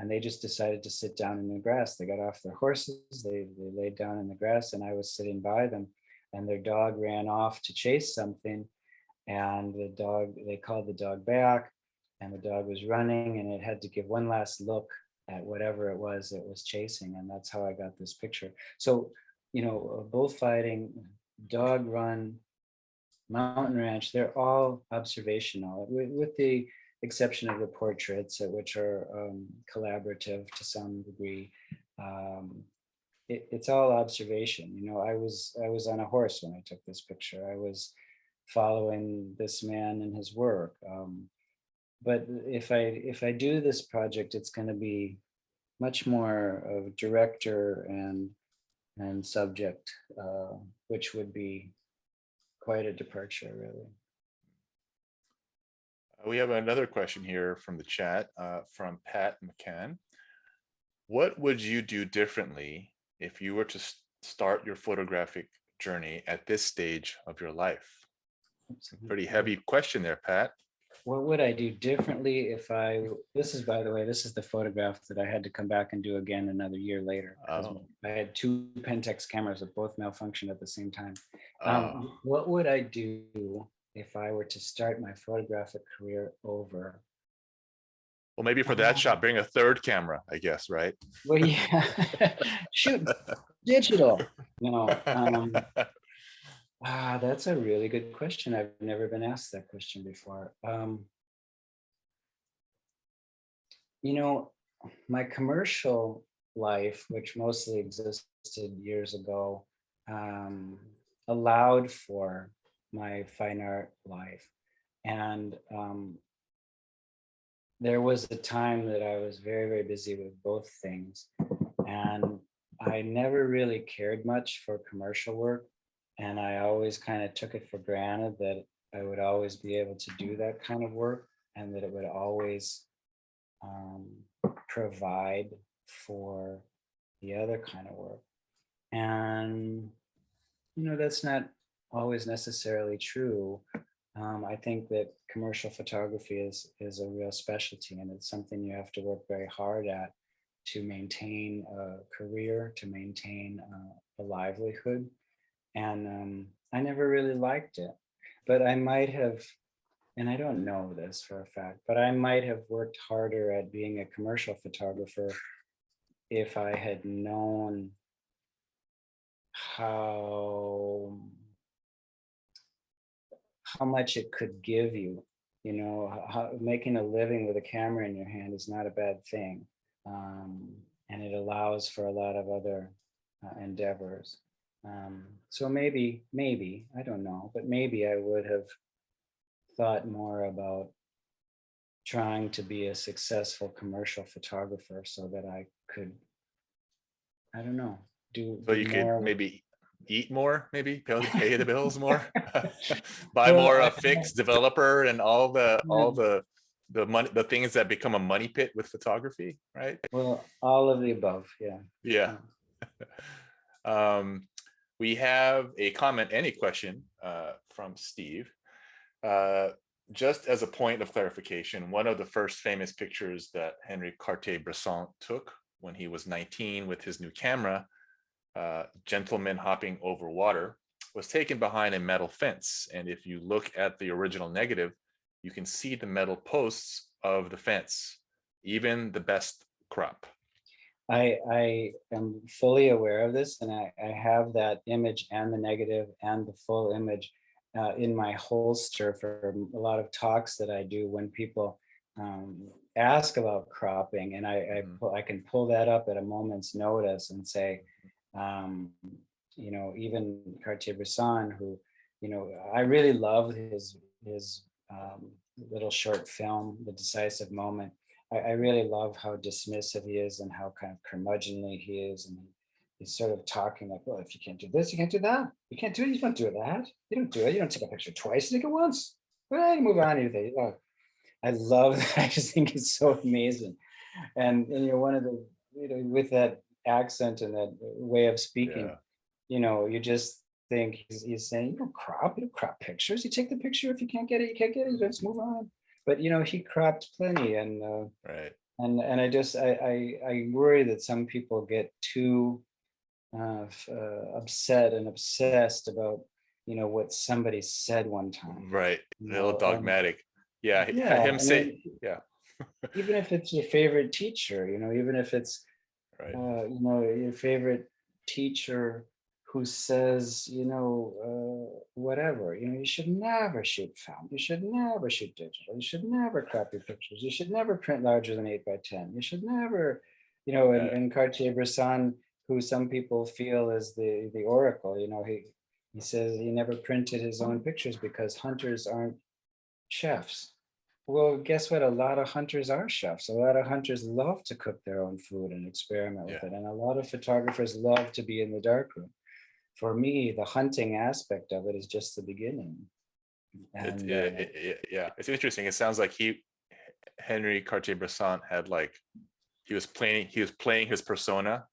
they just decided to sit down in the grass. They got off their horses, they laid down in the grass, and I was sitting by them, and their dog ran off to chase something, and they called the dog back, and the dog was running, and it had to give one last look whatever it was chasing, and that's how I got this picture. So, bullfighting, dog run, mountain ranch, they're all observational, with the exception of the portraits, which are collaborative to some degree. Um, it's all observation. I was on a horse when I took this picture. I was following this man and his work. But if I do this project, it's going to be much more of director and subject, which would be quite a departure, really. We have another question here from the chat from Pat McCann. What would you do differently if you were to start your photographic journey at this stage of your life? Pretty heavy question there, Pat. What would I do differently if this is, by the way, this is the photograph that I had to come back and do again another year later, because Oh. I had two Pentax cameras that both malfunctioned at the same time. Oh. What would I do if I were to start my photographic career over? Well, maybe for that shot, bring a third camera, I guess, right? Well, yeah, shoot, digital. That's a really good question. I've never been asked that question before. My commercial life, which mostly existed years ago, allowed for my fine art life. And there was a time that I was very, very busy with both things. And I never really cared much for commercial work. And I always kind of took it for granted that I would always be able to do that kind of work, and that it would always provide for the other kind of work. And, that's not always necessarily true. I think that commercial photography is a real specialty, and it's something you have to work very hard at to maintain a career, to maintain a livelihood. And I never really liked it, but I might have, and I don't know this for a fact, but I might have worked harder at being a commercial photographer if I had known how much it could give you. How making a living with a camera in your hand is not a bad thing, and it allows for a lot of other endeavors. So maybe I don't know, but maybe I would have thought more about trying to be a successful commercial photographer so that I could, I don't know, do So you could more. maybe eat more, maybe pay the bills more, buy Well, more a fixed developer and all the money, the things that become a money pit with photography, right? well, all of the above, yeah. Yeah. We have a comment and a question from Steve. Just as a point of clarification, one of the first famous pictures that Henri Cartier-Bresson took when he was 19 with his new camera, Gentleman Hopping Over Water, was taken behind a metal fence. And if you look at the original negative, you can see the metal posts of the fence, even the best crop. I am fully aware of this, and I have that image and the negative and the full image in my holster for a lot of talks that I do when people ask about cropping, and I can pull that up at a moment's notice and say, even Cartier-Bresson, who, I really love his little short film, The Decisive Moment. I really love how dismissive he is and how kind of curmudgeonly he is. And he's sort of talking like, well, if you can't do this, you can't do that. You can't do it, you don't do that. You don't do it. You don't take a picture twice, you take it once. Well, you move on. I love that. I just think it's so amazing. And one of the, with that accent and that way of speaking, you just think he's saying, you don't crop pictures. You take the picture. If you can't get it, you can't get it. You just move on. But he cropped plenty, and right. And I worry that some people get too upset and obsessed about what somebody said one time. Right, a little dogmatic. Yeah, Yeah, him say, yeah. Even if it's your favorite teacher, even if it's Right. your favorite teacher who says, whatever, you should never shoot film, you should never shoot digital, you should never crop your pictures, you should never print larger than 8 by 10, you should never, Yeah. and Cartier-Bresson, who some people feel is the oracle, he says he never printed his own pictures because hunters aren't chefs. Well, guess what? A lot of hunters are chefs. A lot of hunters love to cook their own food and experiment with Yeah. it. And a lot of photographers love to be in the darkroom. For me, the hunting aspect of it is just the beginning. And Yeah. It's interesting. It sounds like Henry Cartier-Bresson had like he was playing his persona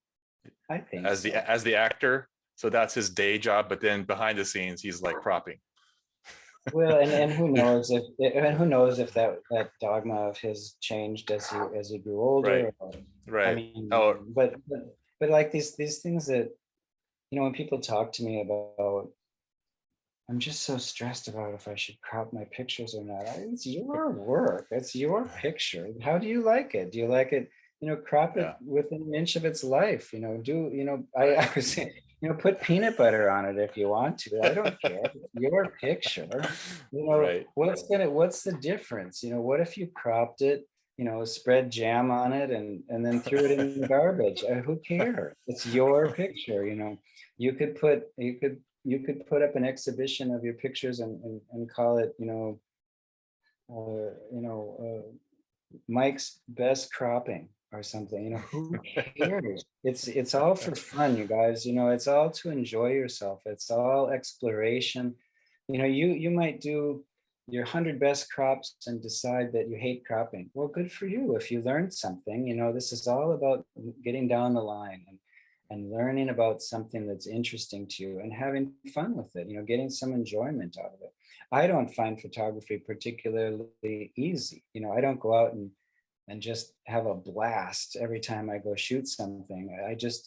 I think so. as the actor. So that's his day job. But then behind the scenes, he's like cropping. Well, and who knows if that dogma of his changed as he grew Right. older. Or, I Right. mean, Oh, but like these things that when people talk to me about, I'm just so stressed about if I should crop my pictures or not. It's your work. It's your picture. How do you like it? Do you like it? Crop it yeah. within an inch of its life. Right. I was saying, put peanut butter on it if you want to. I don't care. It's your picture. Right. What's the difference? What if you cropped it? Spread jam on it and then threw it in the garbage. Who cares? It's your picture. You could put up an exhibition of your pictures and call it, uh, you know, Mike's best cropping or something. Who cares? It's all for fun, you guys. It's all to enjoy yourself. It's all exploration. You might do your 100 best crops and decide that you hate cropping. Well, good for you if you learned something. This is all about getting down the line and learning about something that's interesting to you and having fun with it, getting some enjoyment out of it. I don't find photography particularly easy. I don't go out and just have a blast every time I go shoot something.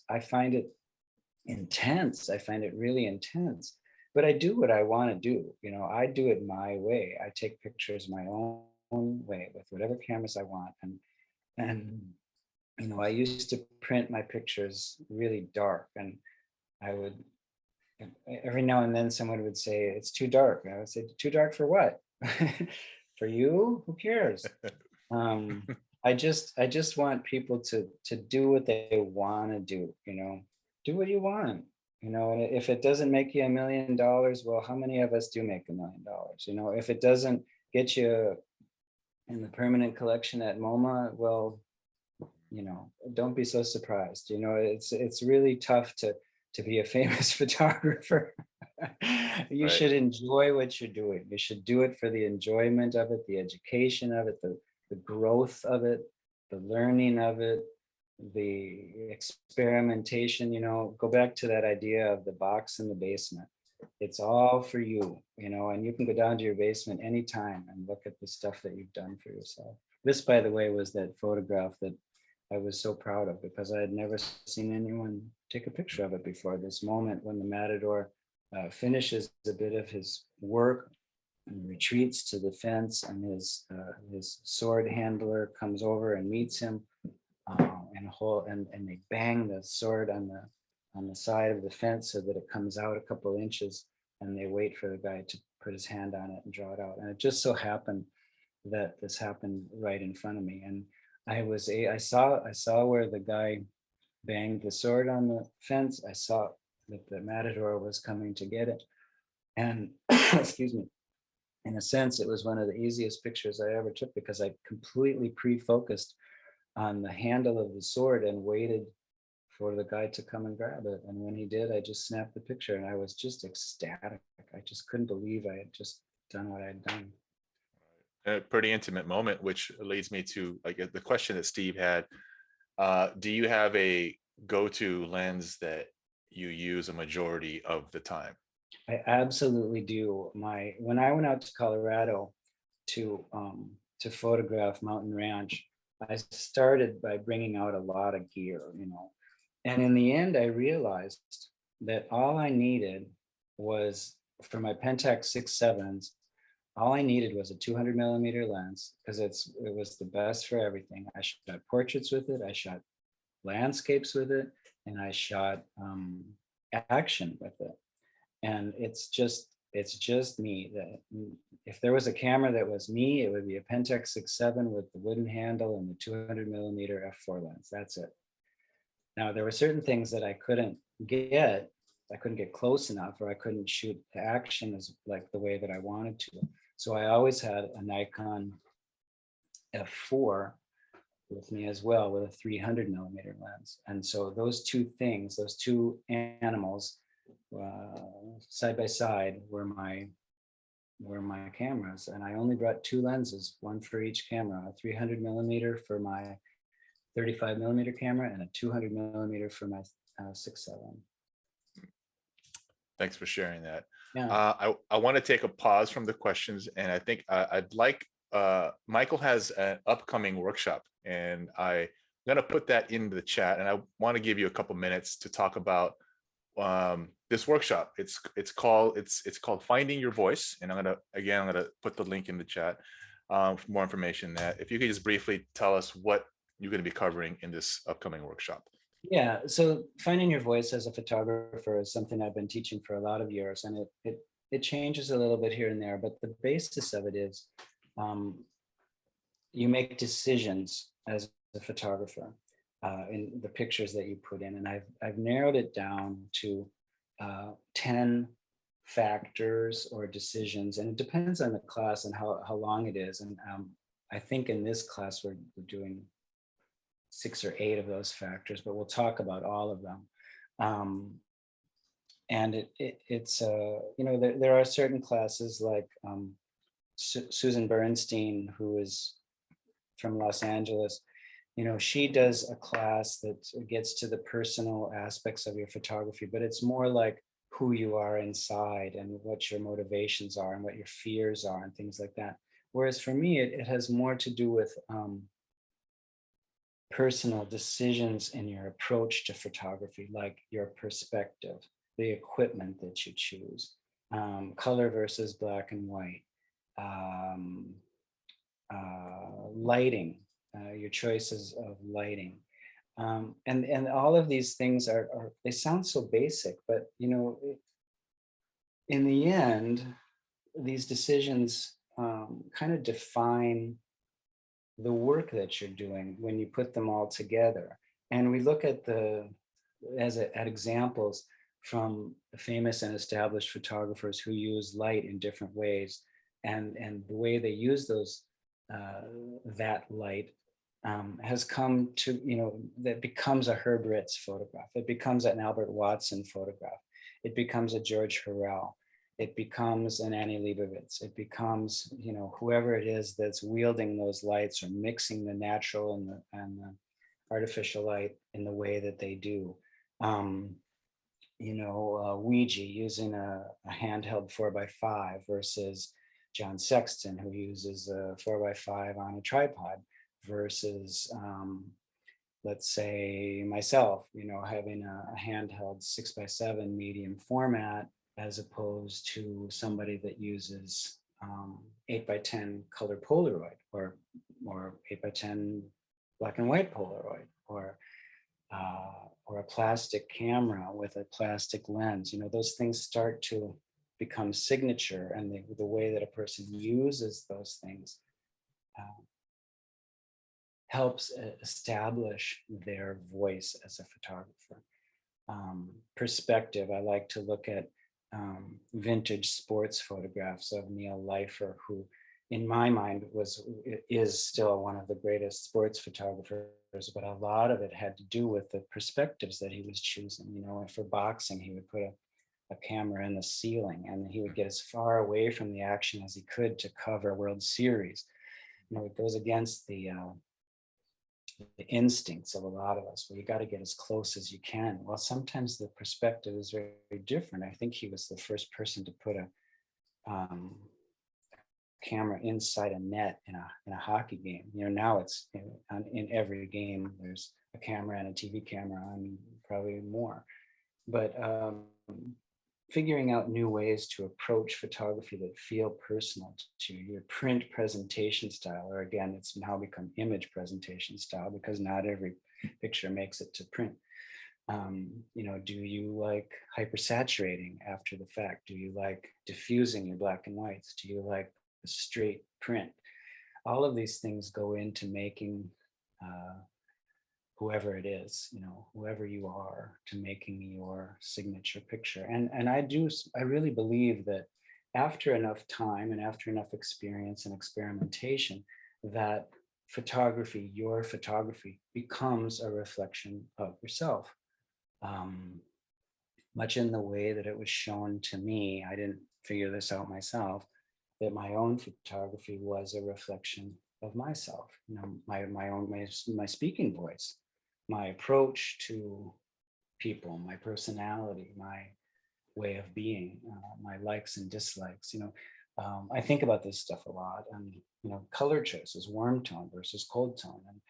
I find it intense. I find it really intense. But I do what I want to do. I do it my way. I take pictures my own way with whatever cameras I want. And I used to print my pictures really dark, and I would every now and then someone would say it's too dark. And I would say, too dark for what? For you? Who cares? Um, I just want people to do what they want to do. Do what you want. And if it doesn't make you $1 million, well, how many of us do make $1 million? If it doesn't get you in the permanent collection at MoMA, well, don't be so surprised. It's really tough to be a famous photographer. You Right. should enjoy what you're doing. You should do it for the enjoyment of it, the education of it, the growth of it, the learning of it, the experimentation. Go back to that idea of the box in the basement. It's all for you, and you can go down to your basement anytime and look at the stuff that you've done for yourself. This, by the way, was that photograph that I was so proud of because I had never seen anyone take a picture of it before. This moment when the matador finishes a bit of his work and retreats to the fence, and his sword handler comes over and meets him, and they bang the sword on the side of the fence so that it comes out a couple of inches, and they wait for the guy to put his hand on it and draw it out. And it just so happened that this happened right in front of me, and I saw where the guy banged the sword on the fence. I saw that the matador was coming to get it, and excuse me. In a sense, it was one of the easiest pictures I ever took because I completely pre-focused on the handle of the sword and waited for the guy to come and grab it. And when he did, I just snapped the picture, and I was just ecstatic. I just couldn't believe I had just done what I had done. A pretty intimate moment, which leads me to like the question that Steve had. Do you have a go-to lens that you use a majority of the time? I absolutely do. When I went out to Colorado to photograph Mountain Ranch, I started by bringing out a lot of gear. And in the end, I realized that all I needed was, for my Pentax 6.7s, All I needed was a 200 millimeter lens because it was the best for everything. I shot portraits with it, I shot landscapes with it, and I shot action with it. And it's just me. That if there was a camera that was me, it would be a Pentax 6.7 with the wooden handle and the 200 millimeter f4 lens. That's it. Now there were certain things that I couldn't get. I couldn't get close enough, or I couldn't shoot the action as like the way that I wanted to. So I always had a Nikon f4 with me as well, with a 300 millimeter lens. And so those two things, those two animals, side by side, were my cameras. And I only brought two lenses, one for each camera: a 300 millimeter for my 35 millimeter camera and a 200 millimeter for my 6.7. Thanks for sharing that. Yeah. I want to take a pause from the questions, and I think I'd like Michael has an upcoming workshop, and I'm gonna put that into the chat, and I want to give you a couple minutes to talk about this workshop. It's called Finding Your Voice, and I'm gonna put the link in the chat for more information. That if you could just briefly tell us what you're going to be covering in this upcoming workshop. Yeah, so finding your voice as a photographer is something I've been teaching for a lot of years, and it changes a little bit here and there, but the basis of it is um, you make decisions as a photographer in the pictures that you put in, and I've narrowed it down to 10 factors or decisions, and it depends on the class and how long it is. And I think in this class we're doing 6 or 8 of those factors, but we'll talk about all of them. And it's there are certain classes like Susan Bernstein, who is from Los Angeles. She does a class that gets to the personal aspects of your photography, but it's more like who you are inside and what your motivations are and what your fears are and things like that. Whereas for me, it has more to do with personal decisions in your approach to photography, like your perspective, the equipment that you choose, color versus black and white, um, lighting, your choices of lighting. And all of these things they sound so basic, but in the end, these decisions kind of define the work that you're doing when you put them all together. And we look at at examples from famous and established photographers who use light in different ways, and the way they use that light has come to, that becomes a Herb Ritts photograph. It becomes an Albert Watson photograph. It becomes a George Hurrell. It becomes an Annie Leibovitz. It becomes, whoever it is that's wielding those lights or mixing the natural and the artificial light in the way that they do. Ouija using a handheld 4x5 versus John Sexton, who uses a 4x5 on a tripod, versus let's say myself, having a handheld 6x7 medium format, as opposed to somebody that uses 8x10 color Polaroid or 8x10 black and white Polaroid, or a plastic camera with a plastic lens. Those things start to become signature, and the way that a person uses those things helps establish their voice as a photographer. Perspective, I like to look at vintage sports photographs of Neil Leifer, who in my mind is still one of the greatest sports photographers, but a lot of it had to do with the perspectives that he was choosing. And for boxing, he would put a camera in the ceiling, and he would get as far away from the action as he could to cover World Series. It goes against the instincts of a lot of us, where you got to get as close as you can. Well, sometimes the perspective is very, very different. I think he was the first person to put a camera inside a net in a hockey game. Now it's in every game there's a camera and a TV camera, and probably more. But figuring out new ways to approach photography that feel personal to you. Your print presentation style, or again, it's now become image presentation style because not every picture makes it to print. Do you like hypersaturating after the fact? Do you like diffusing your black and whites? Do you like a straight print? All of these things go into making whoever it is, whoever you are, to making your signature picture. And I really believe that after enough time and after enough experience and experimentation, that your photography becomes a reflection of yourself. Um, Much in the way that it was shown to me, I didn't figure this out myself, that my own photography was a reflection of myself, my speaking voice, my approach to people, my personality, my way of being, my likes and dislikes. I think about this stuff a lot, and color choices, warm tone versus cold tone, and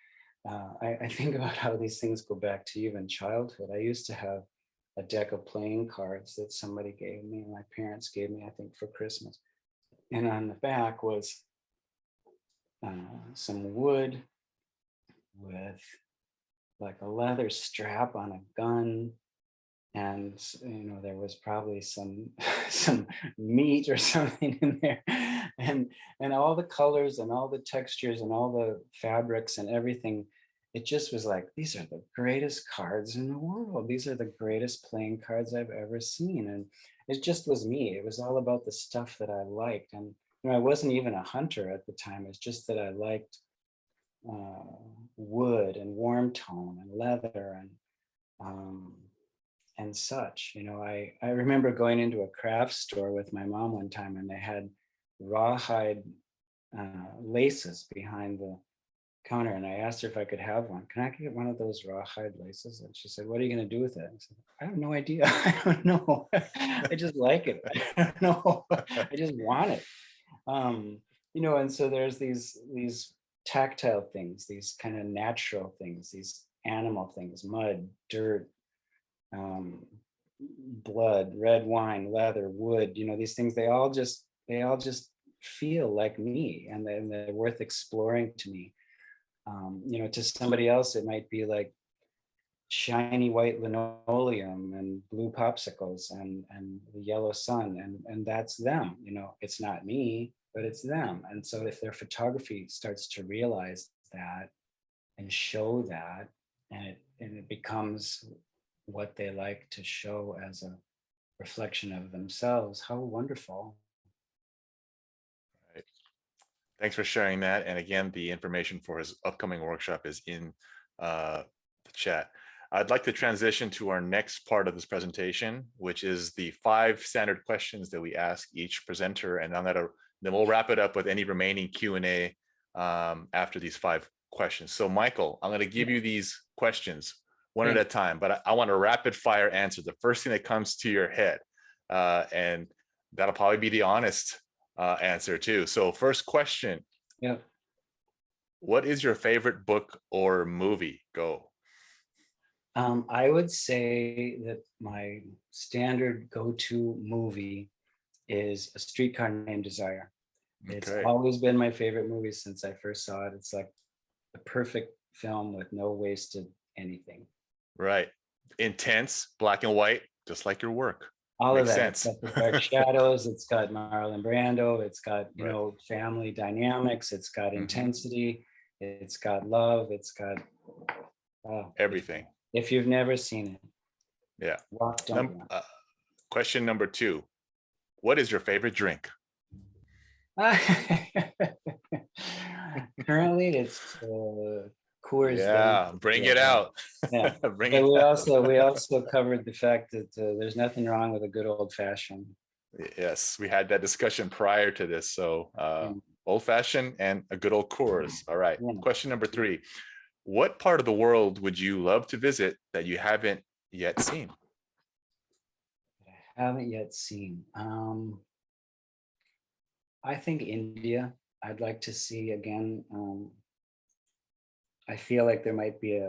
I think about how these things go back to even childhood. I used to have a deck of playing cards that somebody gave me, my parents gave me, I think, for Christmas. And on the back was some wood with like a leather strap on a gun, and there was probably some some meat or something in there, and all the colors and all the textures and all the fabrics and everything. It just was like, these are the greatest cards in the world. These are the greatest playing cards I've ever seen. And it just was me. It was all about the stuff that I liked. And I wasn't even a hunter at the time. It's just that I liked wood and warm tone and leather um, and such. I remember going into a craft store with my mom one time, and they had rawhide laces behind the counter, and I asked her if I could have one. Can I get one of those rawhide laces? And she said, what are you going to do with it? I said, I have no idea. I don't know. I just like it. I don't know. I just want it. And so there's these tactile things, these kind of natural things, these animal things, mud, dirt, blood, red wine, leather, wood, these things, they all just feel like me, and they're worth exploring to me. To somebody else, it might be like shiny white linoleum and blue popsicles and the yellow sun, and that's them. It's not me, but it's them. And so if their photography starts to realize that and show that, and it becomes what they like to show as a reflection of themselves, how wonderful. Right. Thanks for sharing that. And again, the information for his upcoming workshop is in the chat. I'd like to transition to our next part of this presentation, which is the 5 standard questions that we ask each presenter. And then we'll wrap it up with any remaining Q&A after these 5 questions. So Michael, I'm going to give you these questions one at a time, but I want a rapid fire answer. The first thing that comes to your head, and that'll probably be the honest answer too. So first question. Yeah. What is your favorite book or movie? Go. I would say that my standard go-to movie is A Streetcar Named Desire. It's Okay. always been my favorite movie since I first saw it. It's like the perfect film with no wasted anything. Right. Intense, black and white, just like your work. All Makes of that. sense. It's got the dark shadows. It's got Marlon Brando. It's got, Right. family dynamics. It's got intensity. It's got love. It's got everything. If you've never seen it, yeah. Walk, don't run. Question number 2. What is your favorite drink? Currently, it's Coors. Yeah, bring it out. Yeah, bring but it we out. also covered the fact that there's nothing wrong with a good old fashioned. Yes, we had that discussion prior to this. So old fashioned and a good old Coors. All right. Yeah. Question number 3. What part of the world would you love to visit that you haven't yet seen? I haven't yet seen. I think India. I'd like to see again. I feel like there might be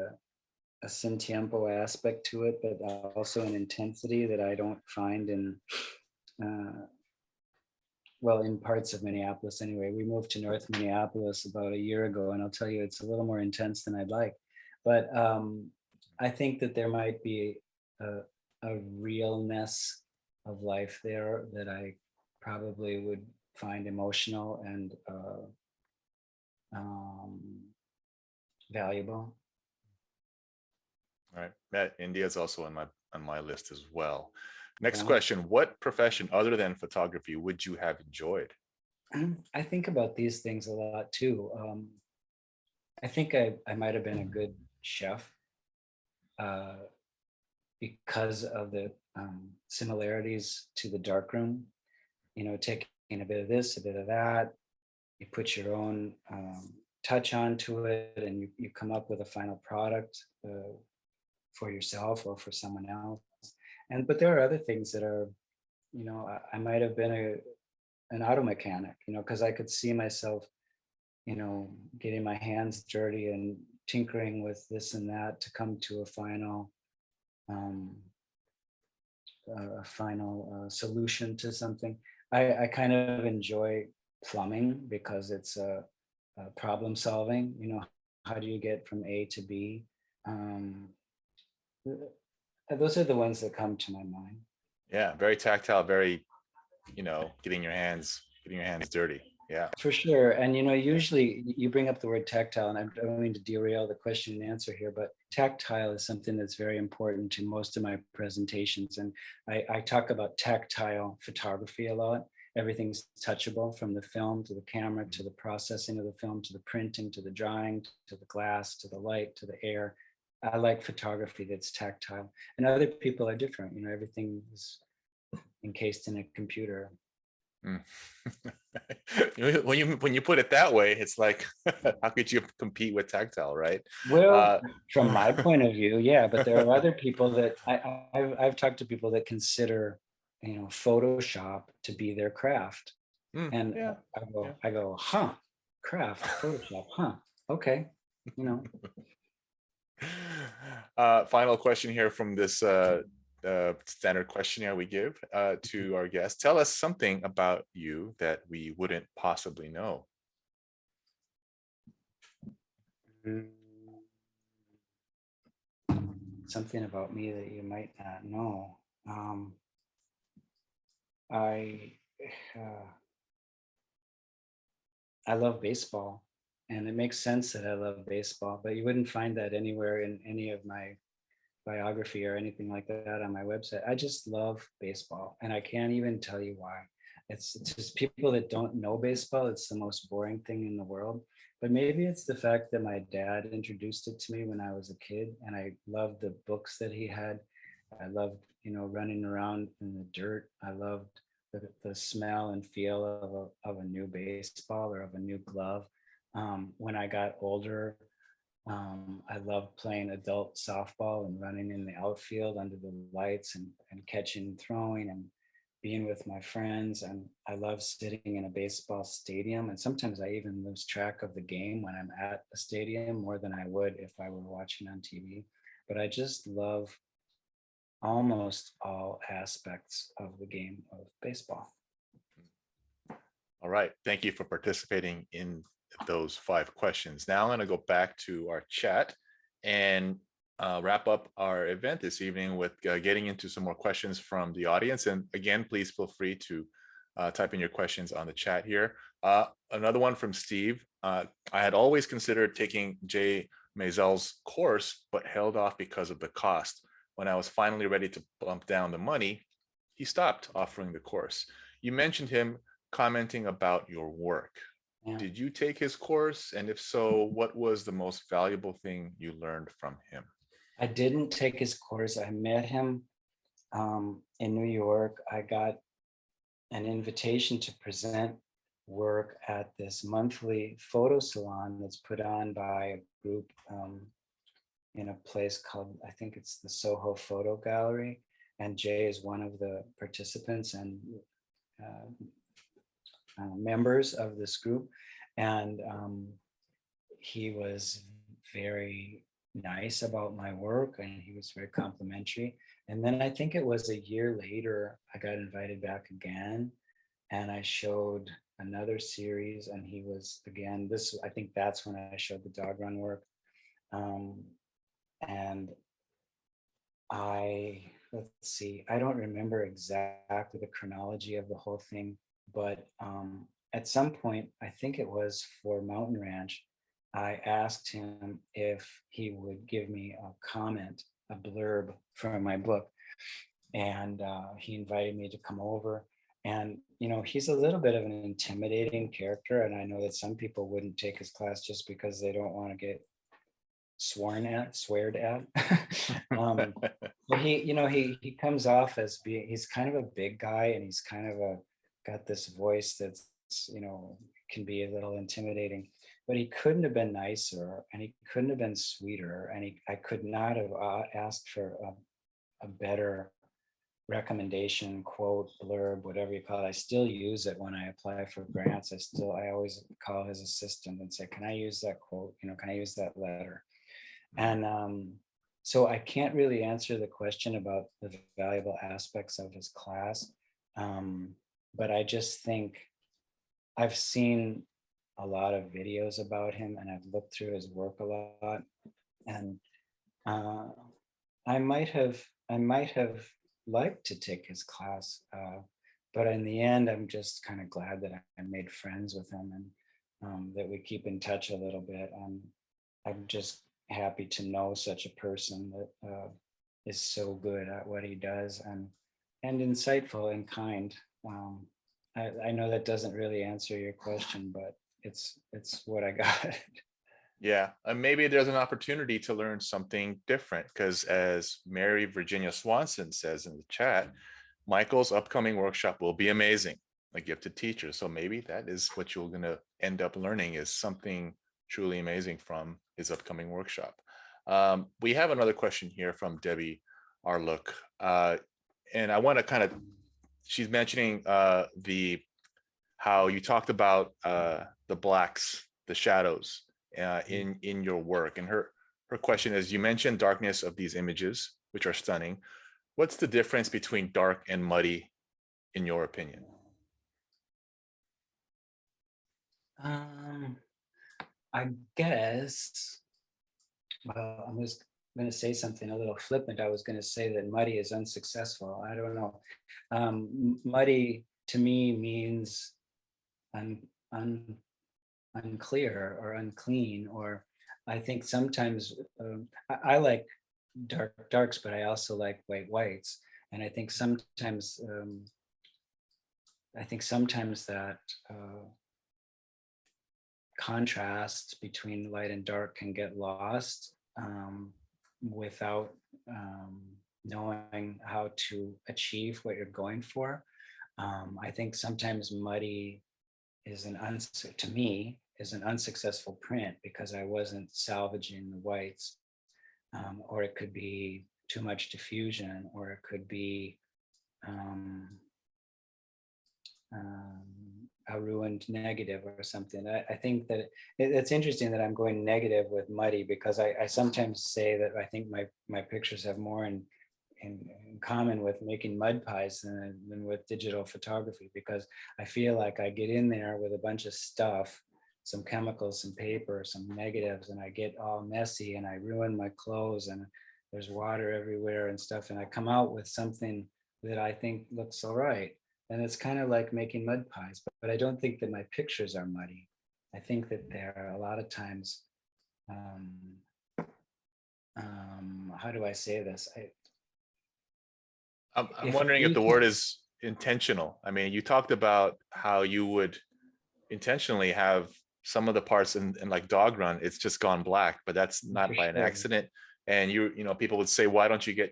a Cintiempo aspect to it, but also an intensity that I don't find in, uh, well, in parts of Minneapolis anyway. We moved to North Minneapolis about a year ago, and I'll tell you, it's a little more intense than I'd like. But I think that there might be a, a realness of life there that I probably would find emotional and um, valuable. All right. Matt, India is also on my list as well. Next Yeah. question. What profession other than photography would you have enjoyed? I think about these things a lot too. I think I might have been a good chef uh, because of the similarities to the darkroom. You know, taking a bit of this, a bit of that. You put your own touch onto it, and you come up with a final product for yourself or for someone else. And but there are other things that are, you know, I might have been an auto mechanic, you know, because I could see myself, you know, getting my hands dirty and tinkering with this and that to come to um, a final solution to something. I kind of enjoy plumbing because it's a problem solving. You know, how do you get from A to B? Um, those are the ones that come to my mind. Yeah, very tactile, very, getting your hands dirty. Yeah. For sure. And you know, usually you bring up the word tactile, and I don't mean to derail the question and answer here, but tactile is something that's very important to most of my presentations. And I talk about tactile photography a lot. Everything's touchable, from the film to the camera to the processing of the film to the printing to the drawing to the glass to the light to the air. I like photography that's tactile. And other people are different. You know, everything is encased in a computer. Mm. When you put it that way, it's like, how could you compete with tactile, right? Well, Uh, from my point of view, yeah, but there are other people that I've talked to people that consider, you know, Photoshop to be their craft. And yeah, yeah. I go, huh, craft, Photoshop, huh, okay, you know. Final question here from this standard questionnaire we give to our guests. Tell us something about you that we wouldn't possibly know. Mm, something about me that you might not know. I uh, I love baseball, and it makes sense that I love baseball, but you wouldn't find that anywhere in any of my biography or anything like that on my website. I just love baseball, and I can't even tell you why. It's just people that don't know baseball, it's the most boring thing in the world. But maybe it's the fact that my dad introduced it to me when I was a kid, and I loved the books that he had. I loved, you know, running around in the dirt. I loved the smell and feel of a new baseball or of a new glove. When I got older, I loved playing adult softball and running in the outfield under the lights and catching and throwing and being with my friends. And I love sitting in a baseball stadium. And sometimes I even lose track of the game when I'm at a stadium more than I would if I were watching on TV. But I just love almost all aspects of the game of baseball. All right. Thank you for participating in those 5 questions. Now I'm going to go back to our chat and wrap up our event this evening with getting into some more questions from the audience. And again, please feel free to type in your questions on the chat here. Another one from Steve. I had always considered taking Jay Mazel's course, but held off because of the cost. When I was finally ready to bump down the money, he stopped offering the course. You mentioned him commenting about your work. Yeah. Did you take his course? And if so, what was the most valuable thing you learned from him? I didn't take his course. I met him in New York. I got an invitation to present work at this monthly photo salon that's put on by a group in a place called, I think it's the Soho Photo Gallery. And Jay is one of the participants and members of this group. And he was very nice about my work, and he was very complimentary. And then I think it was a year later, I got invited back again, and I showed another series, and he was again, this, I think that's when I showed the dog run work. Um, and let's see, I don't remember exactly the chronology of the whole thing, but at some point, I think it was for Mountain Ranch, I asked him if he would give me a comment, a blurb from my book. And he invited me to come over. And, he's a little bit of an intimidating character. And I know that some people wouldn't take his class just because they don't want to get sweared at. um, but he comes off as being, he's kind of a big guy, and he's kind of got this voice that's, can be a little intimidating. But he couldn't have been nicer, and he couldn't have been sweeter, and I could not have asked for a better recommendation, quote, blurb, whatever you call it. I still use it when I apply for grants. I always call his assistant and say, can I use that quote? Can I use that letter? And so I can't really answer the question about the valuable aspects of his class. But I just think I've seen a lot of videos about him, and I've looked through his work a lot. And uh, I might have liked to take his class, but in the end, I'm just kind of glad that I made friends with him, and that we keep in touch a little bit. And I'm just happy to know such a person that is so good at what he does, and insightful and kind. I know that doesn't really answer your question, but it's what I got. Yeah, and maybe there's an opportunity to learn something different because, as Mary Virginia Swanson says in the chat, Michael's upcoming workshop will be amazing, a gift to teachers. So maybe that is what you're going to end up learning, is something truly amazing from his upcoming workshop. We have another question here from Debbie Arlook, and I want to kind of, she's mentioning the how you talked about the blacks, the shadows in your work. And her question is, you mentioned darkness of these images, which are stunning. What's the difference between dark and muddy, in your opinion? I guess, well, I'm just going to say something a little flippant. I was going to say that muddy is unsuccessful. I don't know. Muddy to me means un, un, unclear or unclean, or I think sometimes I like darks, but I also like whites. And I think sometimes that contrast between light and dark can get lost without knowing how to achieve what you're going for. I think sometimes muddy is to me is an unsuccessful print because I wasn't salvaging the whites, or it could be too much diffusion, or it could be um, a ruined negative or something. I think that it's interesting that I'm going negative with muddy, because I sometimes say that I think my pictures have more in common with making mud pies than with digital photography, because I feel like I get in there with a bunch of stuff, some chemicals, some paper, some negatives, and I get all messy and I ruin my clothes, and there's water everywhere and stuff, and I come out with something that I think looks all right. And it's kind of like making mud pies, but I don't think that my pictures are muddy. I think that they're a lot of times, how do I say this? I'm If wondering if the anything, word is intentional. I mean, you talked about how you would intentionally have some of the parts in like dog run, it's just gone black, but that's for not by an sure. accident. And people would say, why don't you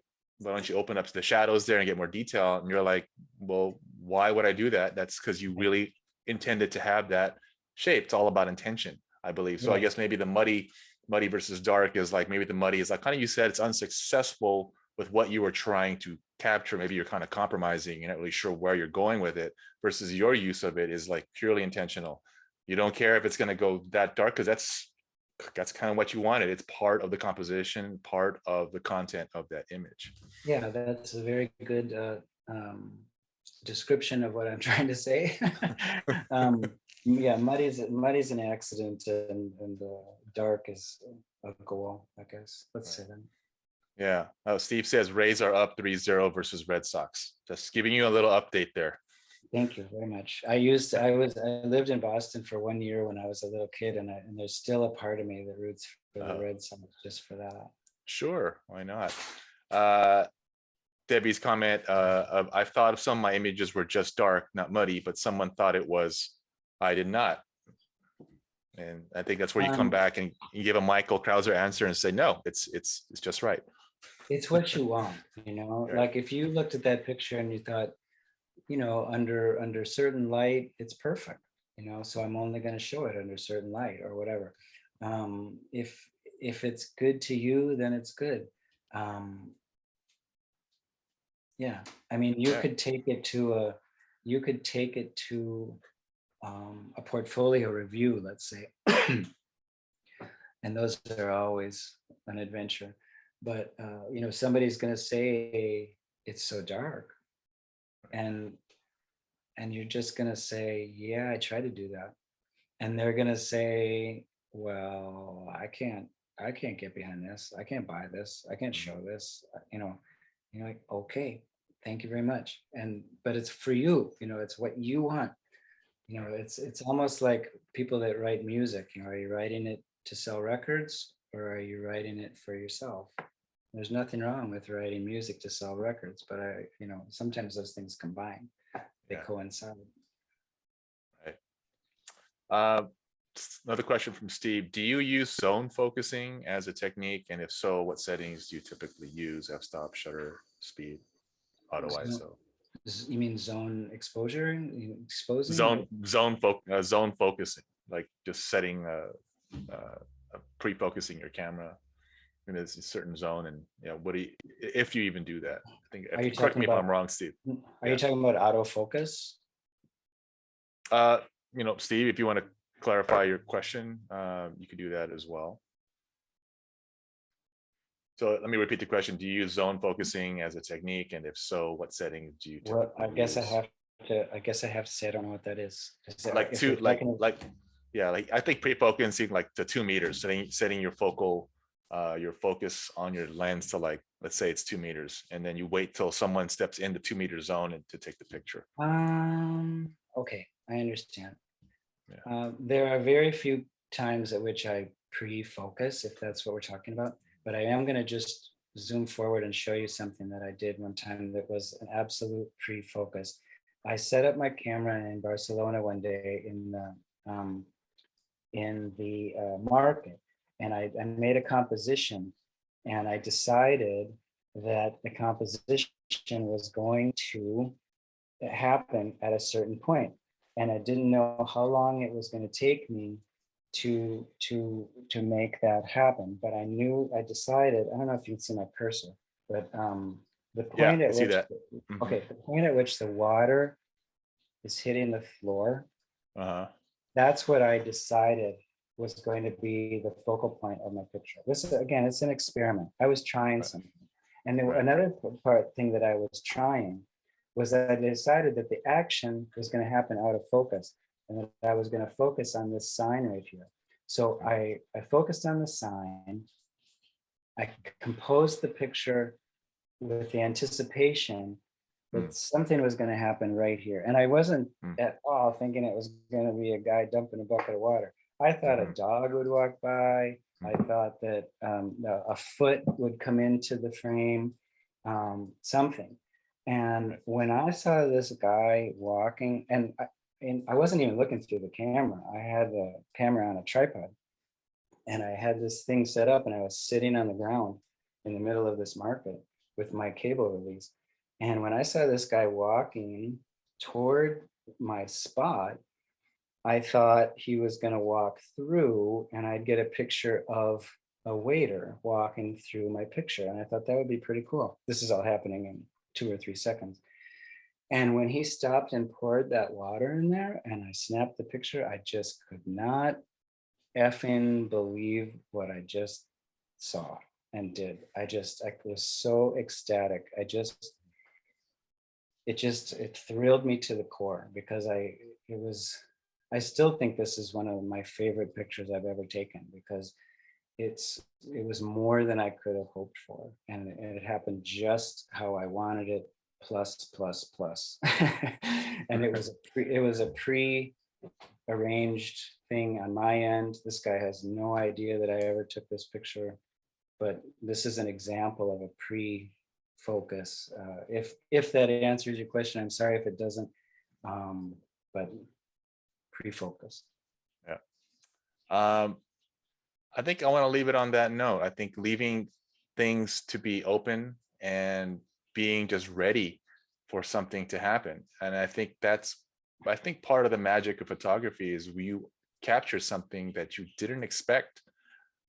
open up to the shadows there and get more detail? And you're like, well, why would I do that? That's because you Right. really intended to have that shape. It's all about intention, I believe. So I Right. guess maybe the muddy versus dark is like, maybe the muddy is like kind of, you said it's unsuccessful with what you were trying to capture. Maybe you're kind of compromising, you're not really sure where you're going with it, versus your use of it is like purely intentional. You don't care if it's going to go that dark because that's that's kind of what you wanted. It's part of the composition, part of the content of that image. Yeah, that's a very good description of what I'm trying to say. Yeah, muddy's an accident, and dark is a goal, I guess. Let's say that. Yeah. Oh, Steve says Rays are up 3-0 versus Red Sox. Just giving you a little update there. Thank you very much. I lived in Boston for 1 year when I was a little kid, and there's still a part of me that roots for the Red Sox just for that. Sure, why not? Debbie's comment, I thought of some of my images were just dark, not muddy, but someone thought it was. I did not. And I think that's where you come back and you give a Michael Crouser answer and say, no, it's just right. It's what you want, Right. like if you looked at that picture and you thought, under certain light, it's perfect, so I'm only going to show it under certain light or whatever. If it's good to you, then it's good. Yeah, I mean, you Yeah. could take it to a portfolio review, let's say, and those are always an adventure. But somebody's going to say it's so dark, and you're just going to say, yeah, I try to do that, and they're going to say, well, I can't get behind this, I can't buy this, I can't show this, you're like, okay, thank you very much. But it's for you, it's what you want. It's almost like people that write music, are you writing it to sell records, or are you writing it for yourself? There's nothing wrong with writing music to sell records, but sometimes those things combine, they coincide. Right. Another question from Steve. Do you use zone focusing as a technique? And if so, what settings do you typically use? F-stop, shutter, speed, auto ISO? You mean zone exposure, exposing? Zone focusing, like just setting pre-focusing your camera in a certain zone, and what do you, if you even do that? I think, correct me if I'm wrong, Steve. Are you talking about autofocus? Steve, if you want to clarify your question, you could do that as well. So let me repeat the question. Do you use zone focusing as a technique? And if so, what settings do you typically I guess use? I guess I have to say I don't know what that is. Like I think pre-focusing like to 2 meters, setting your focus on your lens to, like, let's say it's 2 meters, and then you wait till someone steps in the 2 meter zone and to take the picture. Okay, I understand. Yeah. There are very few times at which I pre-focus, if that's what we're talking about, but I am going to just zoom forward and show you something that I did one time that was an absolute pre-focus. I set up my camera in Barcelona one day in the market, and I made a composition, and I decided that the composition was going to happen at a certain point, and I didn't know how long it was going to take me to make that happen. But I decided, I don't know if you can see my cursor, but the point at which the point at which the water is hitting the floor, that's what I decided was going to be the focal point of my picture. This is, again, it's an experiment. I was trying something. And then another thing that I was trying was that I decided that the action was going to happen out of focus, and that I was going to focus on this sign right here. So I focused on the sign. I composed the picture with the anticipation that something was going to happen right here. And I wasn't at all thinking it was going to be a guy dumping a bucket of water. I thought a dog would walk by. I thought that a foot would come into the frame, something. And when I saw this guy walking, and I wasn't even looking through the camera. I had the camera on a tripod, and I had this thing set up, and I was sitting on the ground in the middle of this market with my cable release. And when I saw this guy walking toward my spot, I thought he was going to walk through, and I'd get a picture of a waiter walking through my picture. And I thought that would be pretty cool. This is all happening in 2 or 3 seconds. And when he stopped and poured that water in there and I snapped the picture, I just could not effing believe what I just saw and did. I was so ecstatic. It thrilled me to the core because I still think this is one of my favorite pictures I've ever taken because it was more than I could have hoped for, and it happened just how I wanted it, plus plus plus. And it was a pre-arranged thing on my end. This guy has no idea that I ever took this picture, but this is an example of a pre-focus. If that answers your question, I'm sorry if it doesn't, but pre-focus. Yeah. I think I want to leave it on that note. I think leaving things to be open and being just ready for something to happen. And I think part of the magic of photography is you capture something that you didn't expect,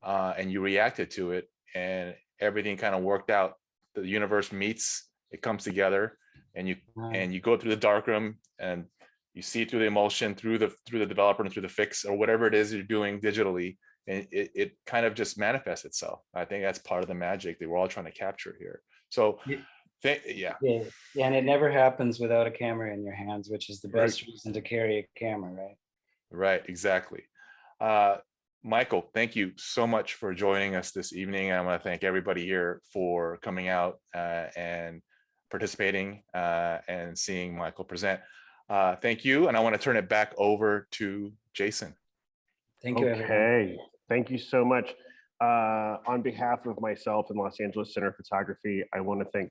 and you reacted to it, and everything kind of worked out. The universe meets, it comes together, and you go through the darkroom and you see through the emotion, through the developer and through the fix or whatever it is you're doing digitally, and it kind of just manifests itself. I think that's part of the magic that we're all trying to capture here. So yeah. Yeah, yeah, and it never happens without a camera in your hands, which is the best reason to carry a camera, right? Right, exactly. Michael, thank you so much for joining us this evening. I want to thank everybody here for coming out and participating and seeing Michael present. Thank you, and I want to turn it back over to Jason. Thank you, everyone. Okay, thank you so much. On behalf of myself and Los Angeles Center of Photography, I want to thank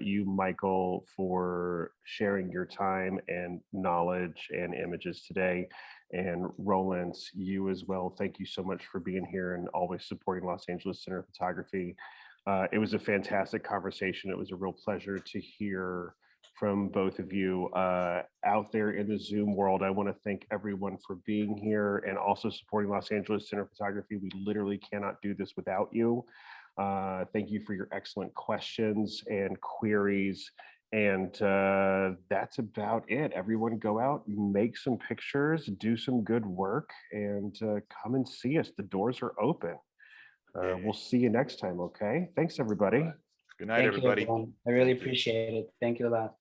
you, Michael, for sharing your time and knowledge and images today. And Roland, you as well. Thank you so much for being here and always supporting Los Angeles Center of Photography. It was a fantastic conversation. It was a real pleasure to hear from both of you out there in the Zoom world. I want to thank everyone for being here and also supporting Los Angeles Center of Photography. We literally cannot do this without you. Thank you for your excellent questions and queries. And that's about it. Everyone go out, make some pictures, do some good work, and come and see us. The doors are open. We'll see you next time, okay? Thanks, everybody. Good night, Thank you, everybody. everyone. I really appreciate it. Thank you a lot.